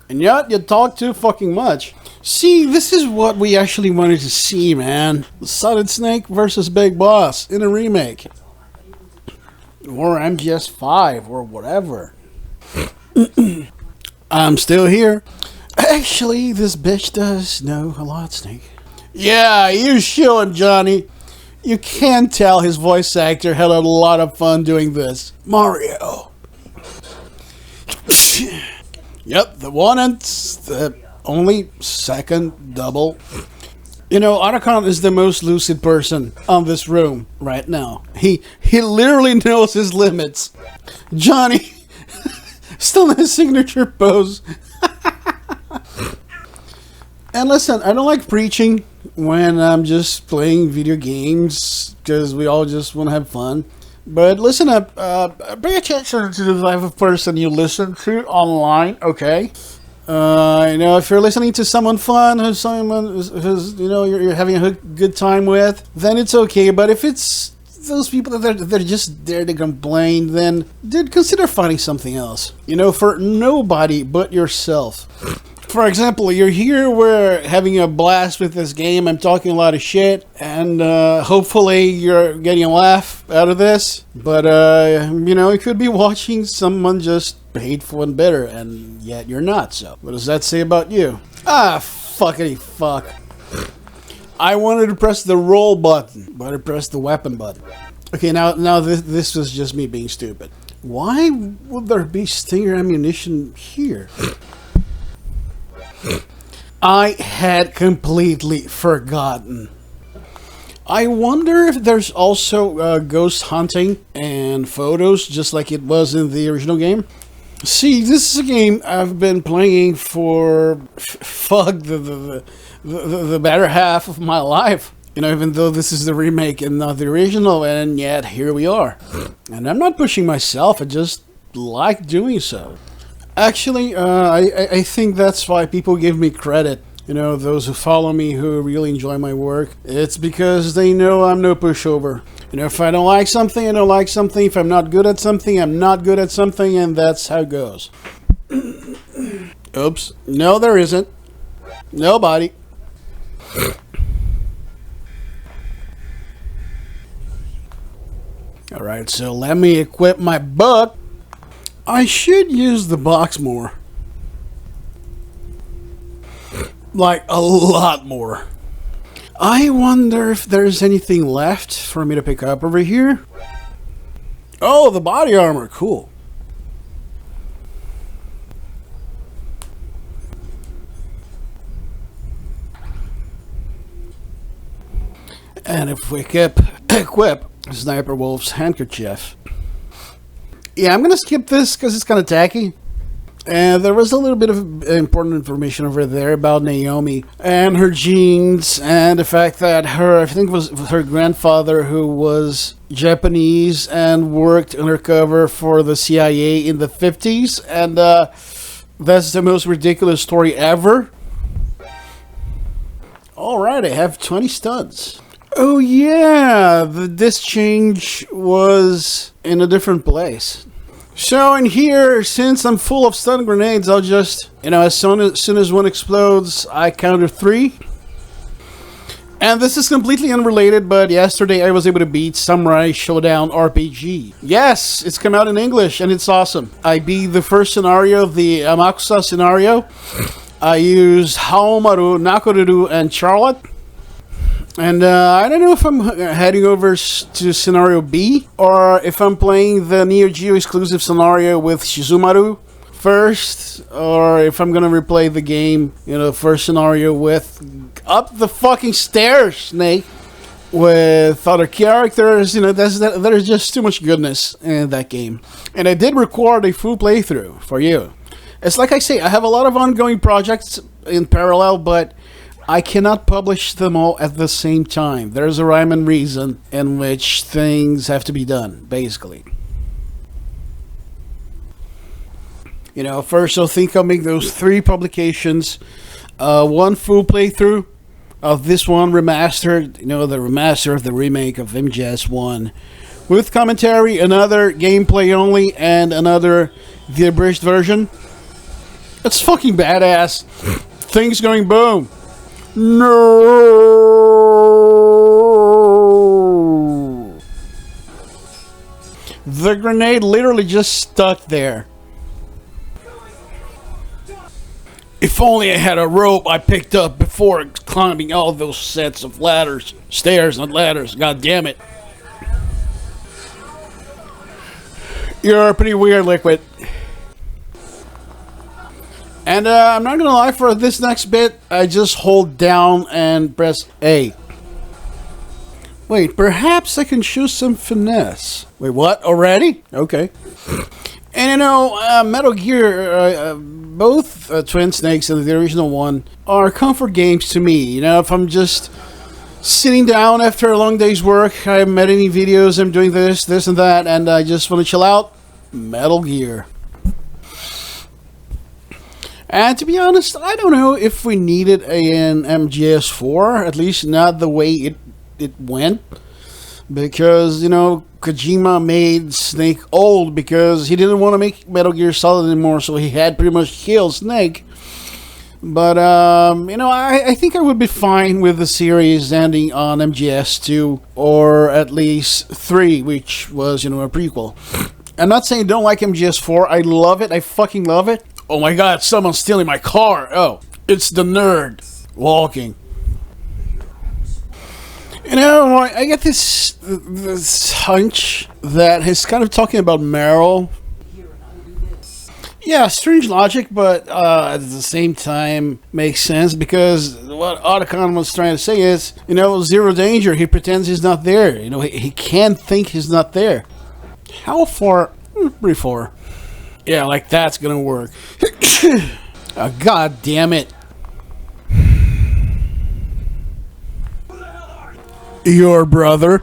And yet, you talk too fucking much. See, this is what we actually wanted to see, man. Solid Snake versus Big Boss in a remake. Or MGS5, or whatever. I'm still here. Actually, this bitch does know a lot, Snake. Yeah, you show him, Johnny. You can tell his voice actor had a lot of fun doing this. Mario. Yep, the one and the only second double. You know, Otacon is the most lucid person on this room right now. He literally knows his limits. Johnny, still in his signature pose. And listen, I don't like preaching when I'm just playing video games because we all just want to have fun. But listen up, pay attention to the type of person you listen to online, okay? You know, if you're listening to someone fun, who's you know, you're having a good time with, then it's okay. But if it's those people that they're just there to complain, then dude, consider finding something else. You know, for nobody but yourself. For example, you're here, we're having a blast with this game, I'm talking a lot of shit, and hopefully you're getting a laugh out of this, but you know, you could be watching someone just hateful and bitter, and yet you're not, so what does that say about you? Ah, fuckity fuck. I wanted to press the roll button, but I pressed the weapon button. Okay, now this was just me being stupid. Why would there be stinger ammunition here? I had completely forgotten. I wonder if there's also ghost hunting and photos just like it was in the original game. See, this is a game I've been playing for the better half of my life. You know, even though this is the remake and not the original, and yet here we are. And I'm not pushing myself, I just like doing so. Actually, I think that's why people give me credit. You know, those who follow me, who really enjoy my work. It's because they know I'm no pushover. You know, if I don't like something, I don't like something. If I'm not good at something, I'm not good at something, and that's how it goes. Oops. No, there isn't. Nobody. Alright, so let me equip my book. I should use the box more. Like, a lot more. I wonder if there's anything left for me to pick up over here. Oh, the body armor. Cool. And if we equip Sniper Wolf's handkerchief. Yeah, I'm going to skip this because it's kind of tacky. And there was a little bit of important information over there about Naomi and her genes and the fact that I think it was her grandfather who was Japanese and worked undercover for the CIA in the 50s. And that's the most ridiculous story ever. Alright, I have 20 studs. Oh yeah, this change was in a different place. So in here, since I'm full of stun grenades, I'll just, you know, as soon as one explodes, I counter 3. And this is completely unrelated, but yesterday I was able to beat Samurai Showdown RPG. Yes, it's come out in English and it's awesome. I beat the first scenario, the Amakusa scenario. I used Haomaru, Nakoruru, and Charlotte. And I don't know if I'm heading over to scenario B or if I'm playing the Neo Geo exclusive scenario with Shizumaru first, or if I'm gonna replay the game, you know, first scenario with up the fucking stairs, Snake, with other characters. You know, there's just too much goodness in that game. And I did record a full playthrough for you. It's like I say, I have a lot of ongoing projects in parallel, but I cannot publish them all at the same time. There's a rhyme and reason in which things have to be done, basically. You know, first I'll think I'll make those 3 publications. One full playthrough of this one remastered, you know, the remaster of the remake of MGS1 with commentary, another gameplay only, and another the abridged version. It's fucking badass. Things going boom. No! The grenade literally just stuck there. If only I had a rope I picked up before climbing all those sets of ladders. Stairs, not ladders. God damn it. You're pretty weird, Liquid. And I'm not gonna lie, for this next bit, I just hold down and press A. Wait, perhaps I can choose some finesse. Wait, what? Already? Okay. And you know, Metal Gear, both Twin Snakes and the original one are comfort games to me. You know, if I'm just sitting down after a long day's work, I haven't made any videos, I'm doing this and that, and I just want to chill out, Metal Gear. And to be honest, I don't know if we needed an MGS4, at least not the way it went. Because, you know, Kojima made Snake old because he didn't want to make Metal Gear Solid anymore, so he had pretty much killed Snake. But, you know, I think I would be fine with the series ending on MGS2, or at least 3, which was, you know, a prequel. I'm not saying don't like MGS4, I love it, I fucking love it. Oh my god, someone's stealing my car! Oh, it's the nerd walking. You know, I get this hunch that he's kind of talking about Meryl. Yeah, strange logic, but at the same time makes sense, because what Otacon was trying to say is, you know, zero danger, he pretends he's not there. You know, he can't think he's not there. How far? Pretty far. Yeah, like that's gonna work. Oh, god damn it. Your brother.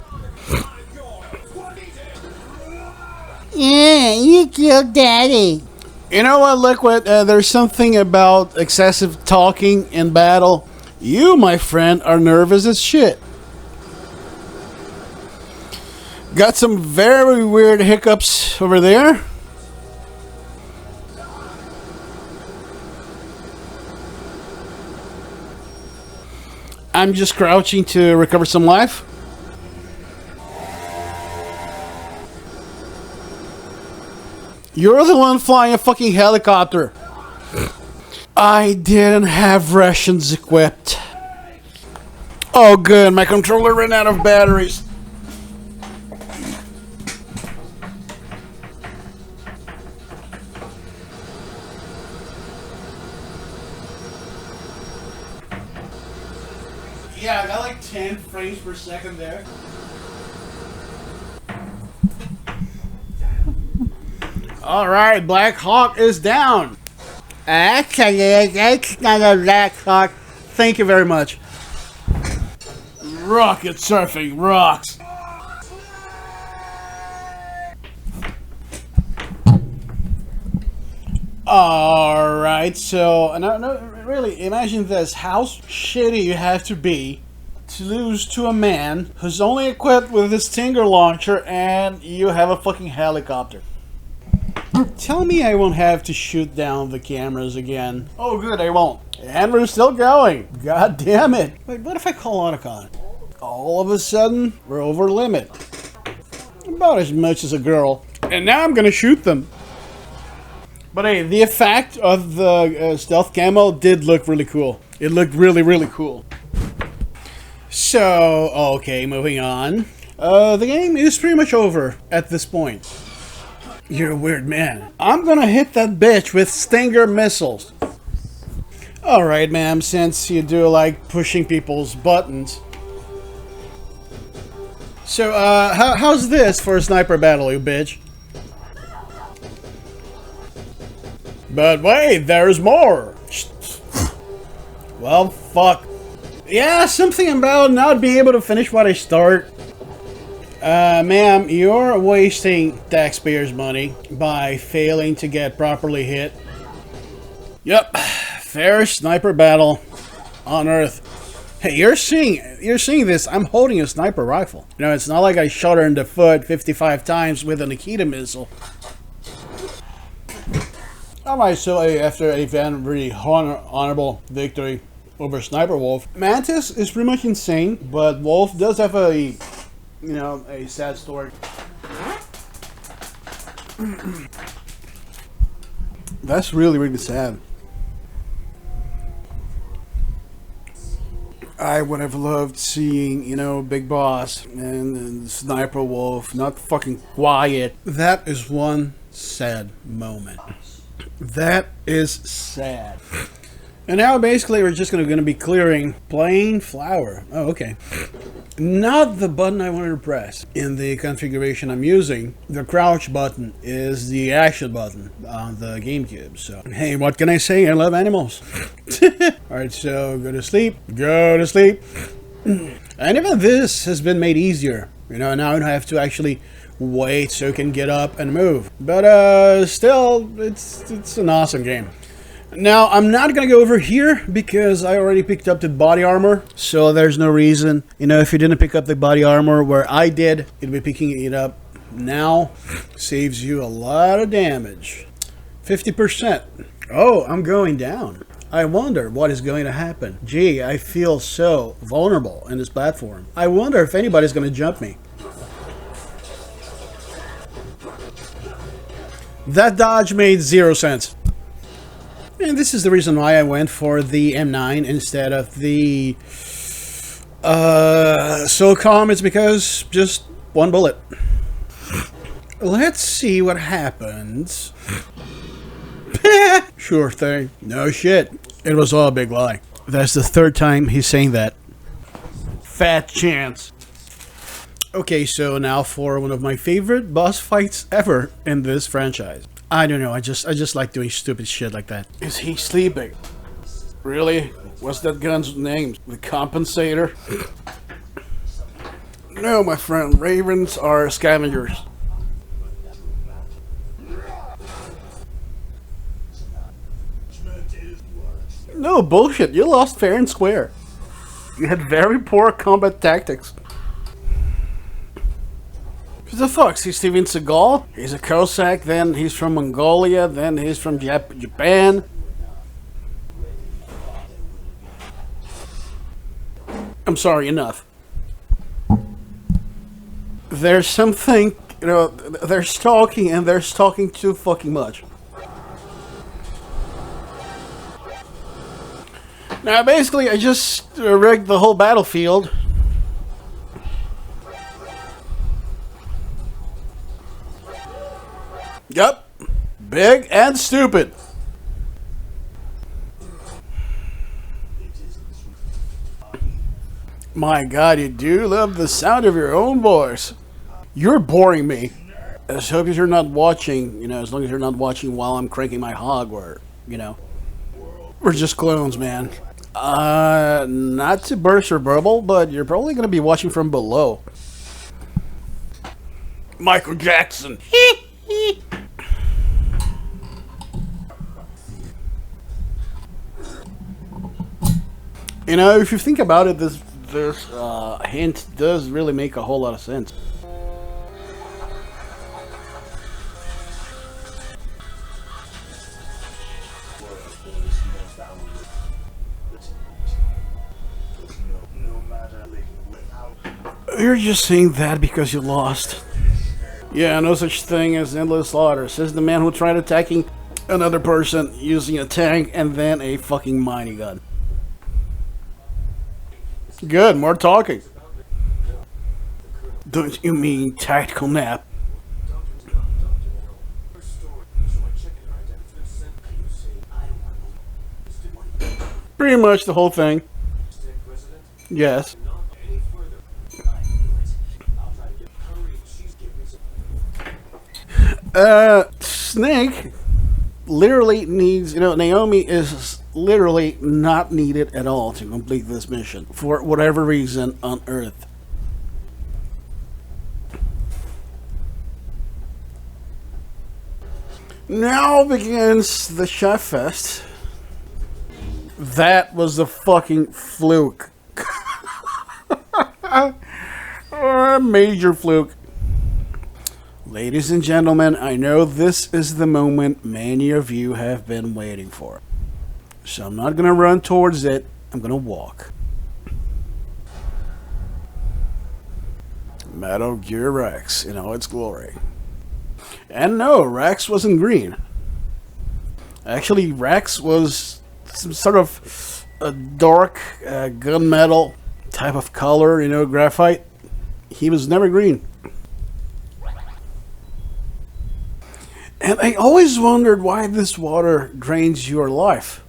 Yeah, you killed Daddy. You know what, Liquid? There's something about excessive talking in battle. You, my friend, are nervous as shit. Got some very weird hiccups over there. I'm just crouching to recover some life. You're the one flying a fucking helicopter. I didn't have rations equipped. Oh good, my controller ran out of batteries. Yeah, I got like 10 frames per second there. Alright, Black Hawk is down. Actually, it's not a Black Hawk. Thank you very much. Rocket surfing rocks. Alright, so no, really, imagine this. How shitty you have to be to lose to a man who's only equipped with a Stinger launcher and you have a fucking helicopter. Tell me I won't have to shoot down the cameras again. Oh good, I won't. And we're still going. God damn it. Wait, what if I call Otacon? All of a sudden, we're over limit. About as much as a girl. And now I'm gonna shoot them. But hey, the effect of the stealth camo did look really cool. It looked really, really cool. So, okay, moving on. The game is pretty much over at this point. You're a weird man. I'm gonna hit that bitch with Stinger missiles. Alright, ma'am, since you do like pushing people's buttons. So, how's this for a sniper battle, you bitch? But wait, there's more! Well, fuck. Yeah, something about not being able to finish what I start. Ma'am, you're wasting taxpayers' money by failing to get properly hit. Yep, fairest sniper battle on Earth. Hey, you're seeing this. I'm holding a sniper rifle. You know, it's not like I shot her in the foot 55 times with a Nikita missile. Alright, so after a very honorable victory over Sniper Wolf, Mantis is pretty much insane, but Wolf does have a sad story. That's really, really sad. I would have loved seeing, Big Boss and Sniper Wolf not fucking quiet. That is one sad moment. That is sad. And now basically we're just gonna be clearing plain flour. Oh, okay. Not the button I wanted to press. In the configuration I'm using, the crouch button is the action button on the GameCube. So, hey, what can I say? I love animals. Alright, so go to sleep. Go to sleep. And even this has been made easier. Now I don't have to actually wait so I can get up and move. But still, it's an awesome game. Now, I'm not gonna go over here because I already picked up the body armor, so there's no reason. If you didn't pick up the body armor where I did, you'd be picking it up now. Saves you a lot of damage. 50%. Oh, I'm going down. I wonder what is going to happen. Gee, I feel so vulnerable in this platform. I wonder if anybody's gonna jump me. That dodge made 0 sense. And this is the reason why I went for the M9 instead of the SOCOM. It's because just one bullet. Let's see what happens. Sure thing. No shit. It was all a big lie. That's the third time he's saying that. Fat chance. Okay, so now for one of my favorite boss fights ever in this franchise. I don't know, I just like doing stupid shit like that. Is he sleeping? Really? What's that gun's name? The compensator? No, my friend, ravens are scavengers. No, bullshit, you lost fair and square. You had very poor combat tactics. The fuck? He's Steven Seagal? He's a Cossack, then he's from Mongolia, then he's from Japan. I'm sorry, enough. There's something, you know, they're stalking and they're stalking too fucking much. Now, basically, I just rigged the whole battlefield. Yep. Big and stupid. My God, you do love the sound of your own voice. You're boring me. As long as you're not watching, you know, as long as you're not watching while I'm cranking my hog or, you know. We're just clones, man. Not to burst your bubble, but you're probably going to be watching from below. Michael Jackson. You know, if you think about it, this hint does really make a whole lot of sense. You're just saying that because you lost. Yeah, no such thing as endless slaughter, says the man who tried attacking another person using a tank and then a fucking mining gun. Good, more talking. Don't you mean tactical nap? Pretty much the whole thing. Yes. Snake literally needs, you know, Naomi is literally not needed at all to complete this mission for whatever reason on Earth. Now begins the Chef Fest. That was a fucking fluke. A major fluke. Ladies and gentlemen, I know this is the moment many of you have been waiting for. So I'm not going to run towards it, I'm going to walk. Metal Gear Rex in all its glory. And no, Rex wasn't green. Actually, Rex was some sort of a dark gunmetal type of color, you know, graphite. He was never green. And I always wondered why this water drains your life.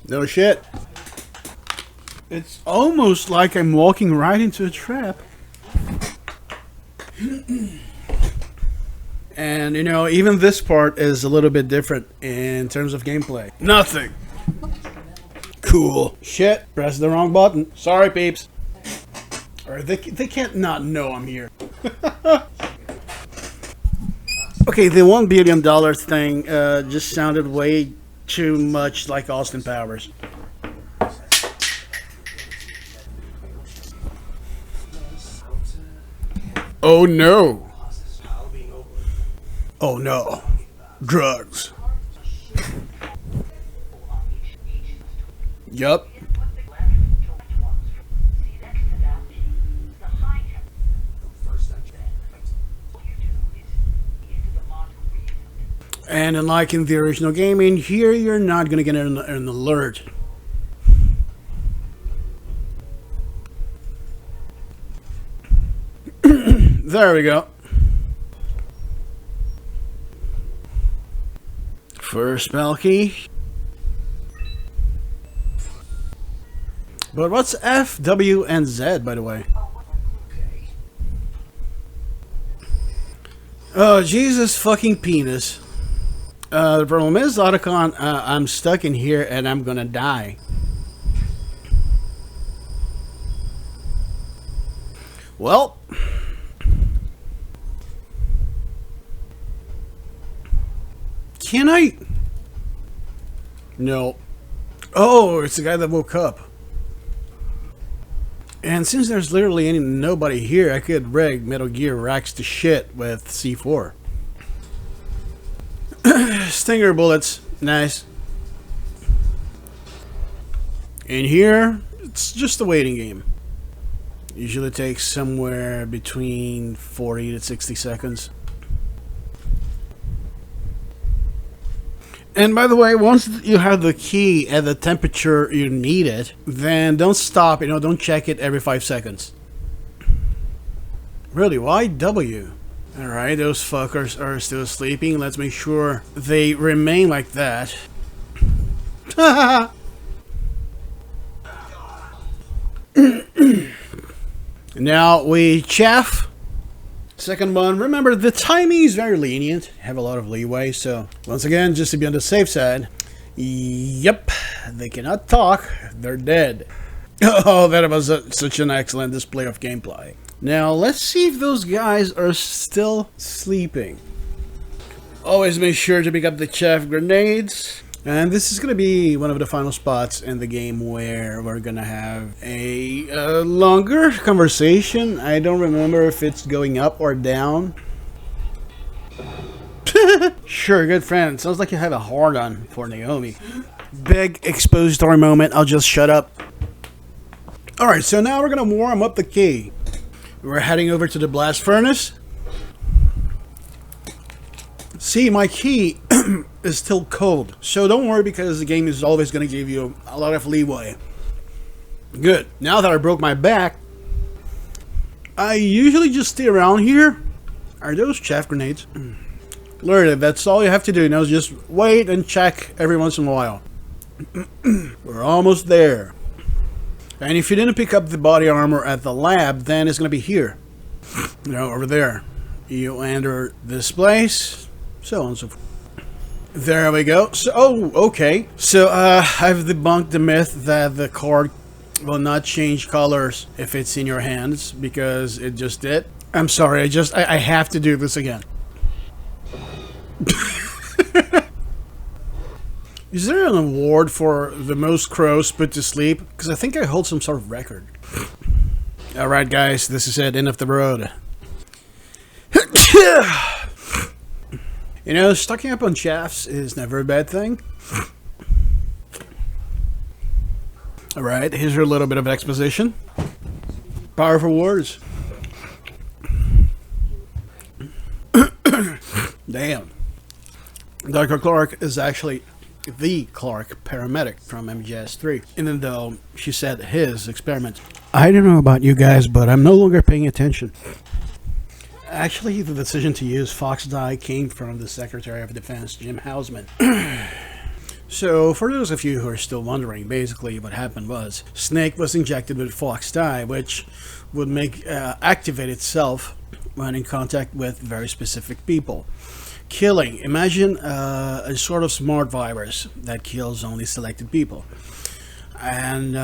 No shit. It's almost like I'm walking right into a trap. And, you know, even this part is a little bit different in terms of gameplay. Nothing. Cool. Shit. Press the wrong button. Sorry, peeps. Or they can't not know I'm here. Okay, the $1 billion thing just sounded way too much like Austin Powers. Oh no. Oh no. Drugs. Yup. And unlike in the original gaming, here you're not going to get an alert. There we go. First spell key. But what's F, W, and Z, by the way? Oh, Jesus fucking penis. The problem is, Otacon, I'm stuck in here and I'm gonna die. Well. Can I? No. Oh, it's the guy that woke up. And since there's literally nobody here, I could rig Metal Gear Rex to shit with C4. Stinger bullets, nice. In here, it's just a waiting game. Usually takes somewhere between 40 to 60 seconds. And by the way, once you have the key at the temperature you need it, then don't stop, don't check it every 5 seconds. Really, why W? Alright, those fuckers are still sleeping. Let's make sure they remain like that. Now we chaff. Second one, remember the timing is very lenient, have a lot of leeway, so once again, just to be on the safe side, yep, they cannot talk, they're dead. Oh, that was such an excellent display of gameplay. Now let's see if those guys are still sleeping. Always make sure to pick up the chaff grenades. And this is going to be one of the final spots in the game where we're going to have a longer conversation. I don't remember if it's going up or down. Sure, good friend. Sounds like you have a hard-on for Naomi. Big expository moment. I'll just shut up. Alright, so now we're going to warm up the key. We're heading over to the blast furnace. See, my key is still cold, so don't worry because the game is always going to give you a lot of leeway. Good. Now that I broke my back, I usually just stay around here. Are those chaff grenades? Learn it. That's all you have to do. Now just wait and check every once in a while. We're almost there. And if you didn't pick up the body armor at the lab, then it's going to be here. Over there. You enter this place. So on and so forth. There we go. So, okay. So, I've debunked the myth that the card will not change colors if it's in your hands, because it just did. I'm sorry, I have to do this again. Is there an award for the most crows put to sleep? Because I think I hold some sort of record. Alright guys, this is it, end of the road. Stocking up on chaffs is never a bad thing. Alright, here's a little bit of exposition. Powerful words. Damn. Dr. Clark is actually the Clark paramedic from MGS3, even though she said his experiment. I don't know about you guys, but I'm no longer paying attention. Actually, the decision to use Fox dye came from the Secretary of Defense, Jim Hausman. So, for those of you who are still wondering, basically what happened was Snake was injected with Fox dye, which would make activate itself when in contact with very specific people. Killing. Imagine a sort of smart virus that kills only selected people. And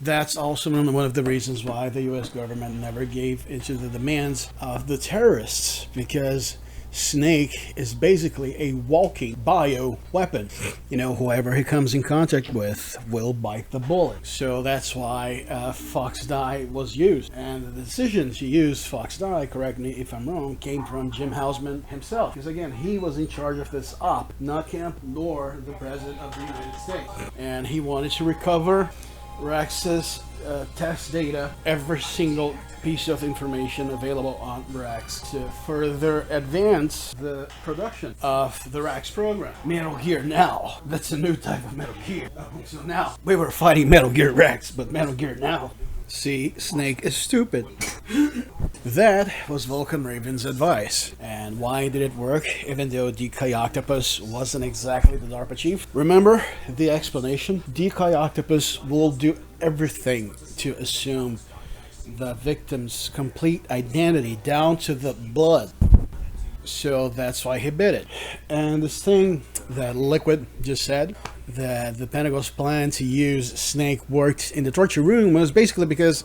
that's also one of the reasons why the US government never gave into the demands of the terrorists, because Snake is basically a walking bio weapon. Whoever he comes in contact with will bite the bullet. So that's why Fox dye was used. And the decision to use Fox dye, correct me if I'm wrong, came from Jim Hausman himself. Because again, he was in charge of this op, not Camp nor the President of the United States. And he wanted to recover Rex's test data, every single piece of information available on Rex, to further advance the production of the Rex program. Metal Gear Now. That's a new type of Metal Gear. So now, we were fighting Metal Gear Rex, but Metal Gear Now. See, Snake is stupid. That was Vulcan Raven's advice. And why did it work, even though Decoy Octopus wasn't exactly the DARPA chief? Remember the explanation? Decoy Octopus will do everything to assume the victim's complete identity down to the blood. So that's why he bid it. And this thing that Liquid just said, that the Pentagon's plan to use Snake worked in the torture room, was basically because,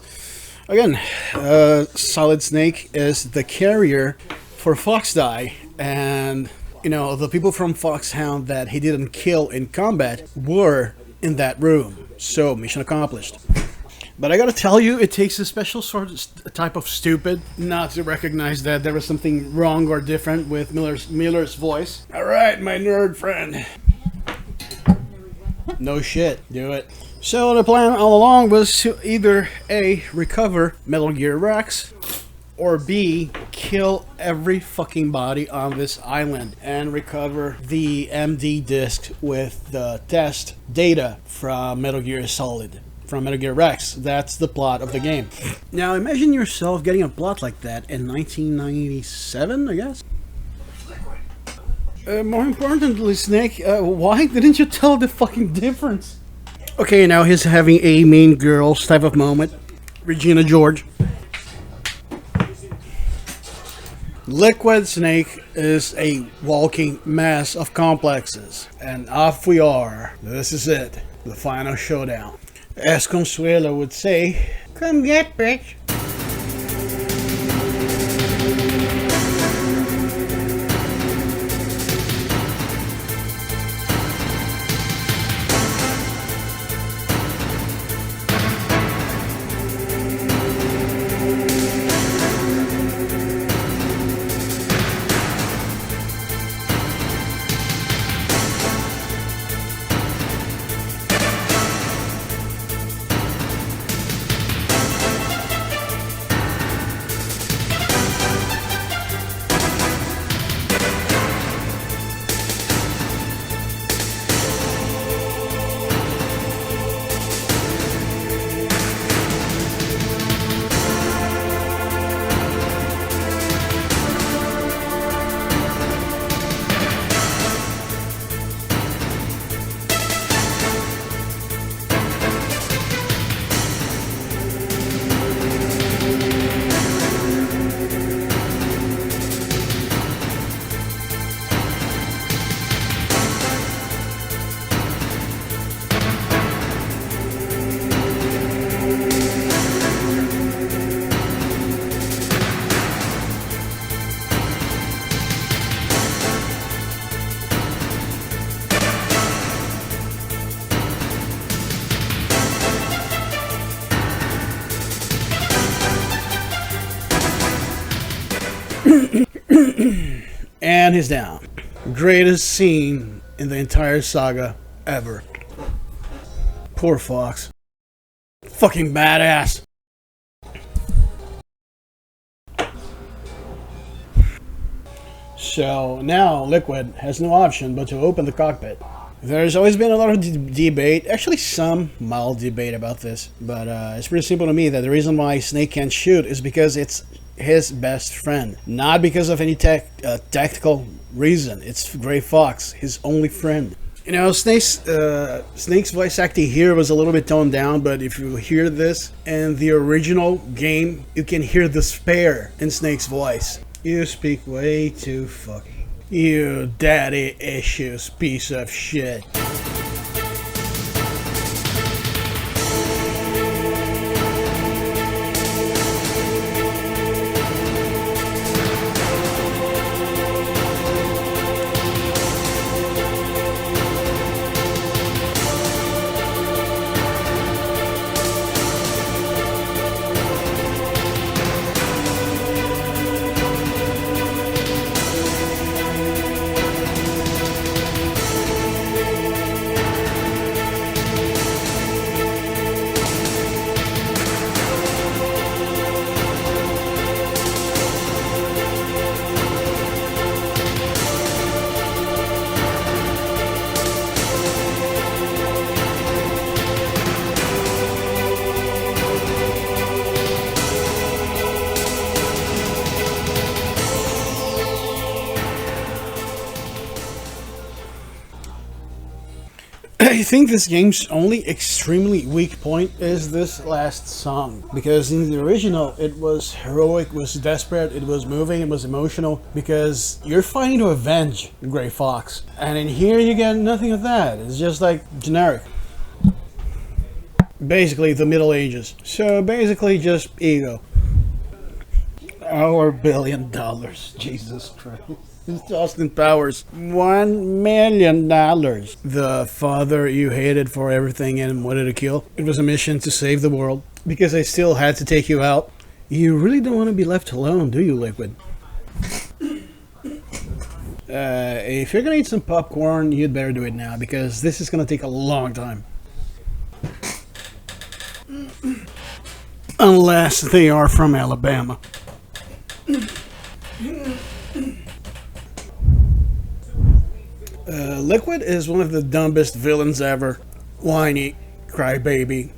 again, Solid Snake is the carrier for Fox dye, and the people from Foxhound that he didn't kill in combat were in that room. So mission accomplished. But I gotta tell you, it takes a special sort of type of stupid not to recognize that there was something wrong or different with Miller's voice. Alright, my nerd friend. No shit, do it. So the plan all along was to either A, recover Metal Gear Rex, or B, kill every fucking body on this island and recover the MD disk with the test data from Metal Gear Solid, from Metal Gear Rex. That's the plot of the game. Now imagine yourself getting a plot like that in 1997, I guess? More importantly, Snake, why didn't you tell the fucking difference? Okay, now he's having a Mean Girls type of moment. Regina George. Liquid Snake is a walking mass of complexes. And off we are. This is it. The final showdown. As Consuelo would say, come get, bitch. And he's down. Greatest scene in the entire saga ever. Poor Fox. Fucking badass. So now Liquid has no option but to open the cockpit. There's always been a lot of debate, actually some mild debate about this, but it's pretty simple to me that the reason why Snake can't shoot is because it's his best friend, not because of any tactical reason. It's Gray Fox, his only friend. You know, Snake's voice acting here was a little bit toned down, but if you hear this in the original game, you can hear despair in Snake's voice. You speak way too fucking. You daddy issues piece of shit. I think this game's only extremely weak point is this last song, because in the original it was heroic, it was desperate, it was moving, it was emotional, because you're fighting to avenge Gray Fox, and in here you get nothing of that. It's just like generic. Basically the Middle Ages. So basically just ego. Our $1 billion. Jesus Christ. It's Austin Powers. $1 million. The father you hated for everything and wanted to kill. It was a mission to save the world. because I still had to take you out. You really don't want to be left alone, do you, Liquid? If you're gonna eat some popcorn, you'd better do it now, because this is gonna take a long time. Unless they are from Alabama. Liquid is one of the dumbest villains ever. Whiny crybaby.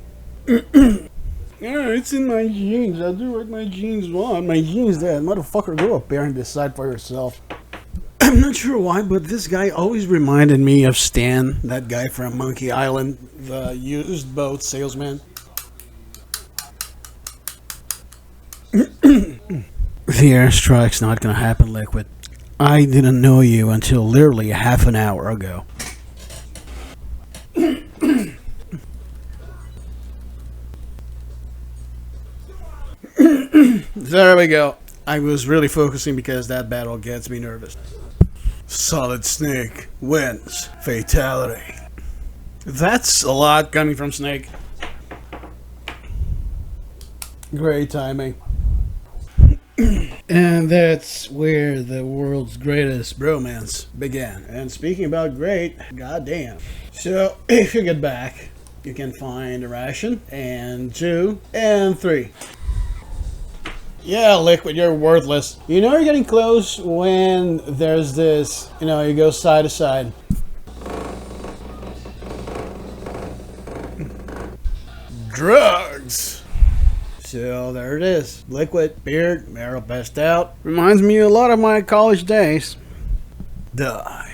Yeah, it's in my genes. I do what my genes want. My genes dead. Motherfucker, go up there and decide for yourself. I'm not sure why, but this guy always reminded me of Stan, that guy from Monkey Island, the used boat salesman. The airstrike's not gonna happen, Liquid. I didn't know you until literally half an hour ago. There we go. I was really focusing because that battle gets me nervous. Solid Snake wins. Fatality. That's a lot coming from Snake. Great timing. And that's where the world's greatest bromance began. And speaking about great, goddamn. So, if you get back, you can find a ration, and 2, and 3. Yeah, Liquid, you're worthless. You know you're getting close when there's this, you go side to side. Drugs! So there it is. Liquid, beard, Meryl passed out. Reminds me a lot of my college days. Die.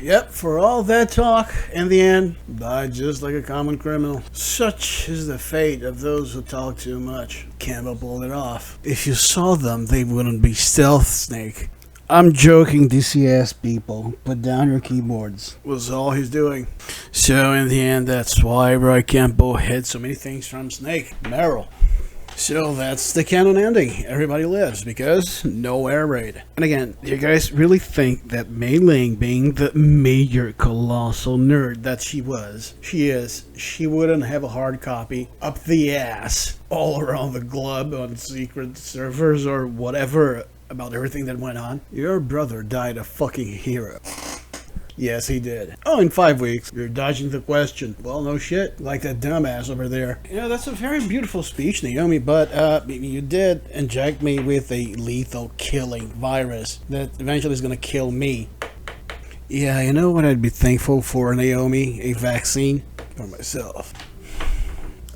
Yep, for all that talk, in the end, died just like a common criminal. Such is the fate of those who talk too much. Campbell pulled it off. If you saw them, they wouldn't be stealth, Snake. I'm joking, DCS people. Put down your keyboards. Was all he's doing. So in the end, that's why Roy Campbell hid so many things from Snake. Meryl. So that's the canon ending. Everybody lives because no air raid. And again, do you guys really think that Mei Ling, being the major colossal nerd that she is, she wouldn't have a hard copy up the ass all around the globe on secret servers or whatever about everything that went on? Your brother died a fucking hero. Yes, he did. Oh, in 5 weeks. You're dodging the question. Well, no shit. Like that dumbass over there. That's a very beautiful speech, Naomi, but you did inject me with a lethal killing virus that eventually is gonna kill me. Yeah, you know what I'd be thankful for, Naomi? A vaccine for myself.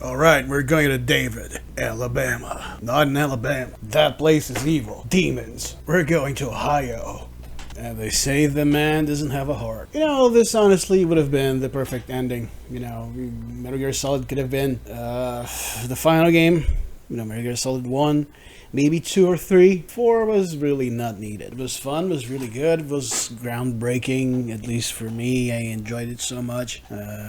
Alright, we're going to David, Alabama. Not in Alabama. That place is evil. Demons. We're going to Ohio. And they say the man doesn't have a heart. This honestly would have been the perfect ending. Metal Gear Solid could have been the final game. Metal Gear Solid 1, maybe 2 or 3. 4 was really not needed. It was fun, was really good, it was groundbreaking, at least for me. I enjoyed it so much.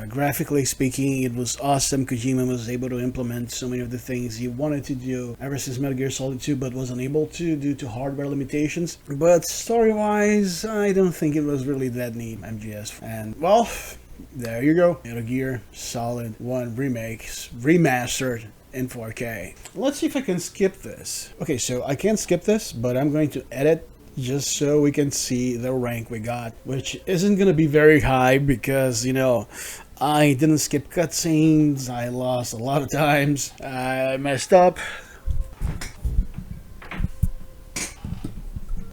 Graphically speaking, it was awesome. Kojima was able to implement so many of the things he wanted to do ever since Metal Gear Solid 2, but was unable to due to hardware limitations. But story-wise, I don't think it was really that neat, MGS. And, well, there you go. Metal Gear Solid 1 Remake, remastered in 4K. Let's see if I can skip this. Okay, so I can't skip this, but I'm going to edit just so we can see the rank we got, which isn't going to be very high because, I didn't skip cutscenes, I lost a lot of times, I messed up.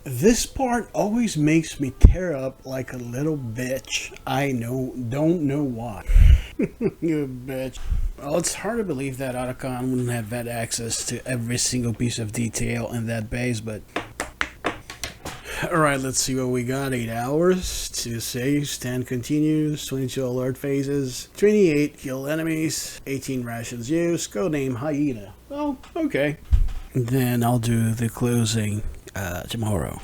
This part always makes me tear up like a little bitch. Don't know why. You bitch. Well, it's hard to believe that Otacon wouldn't have had access to every single piece of detail in that base, but... Alright, let's see what we got. 8 hours, 2 saves, 10 continues, 22 alert phases, 28 kill enemies, 18 rations used, codename Hyena. Well, okay. Then I'll do the closing tomorrow.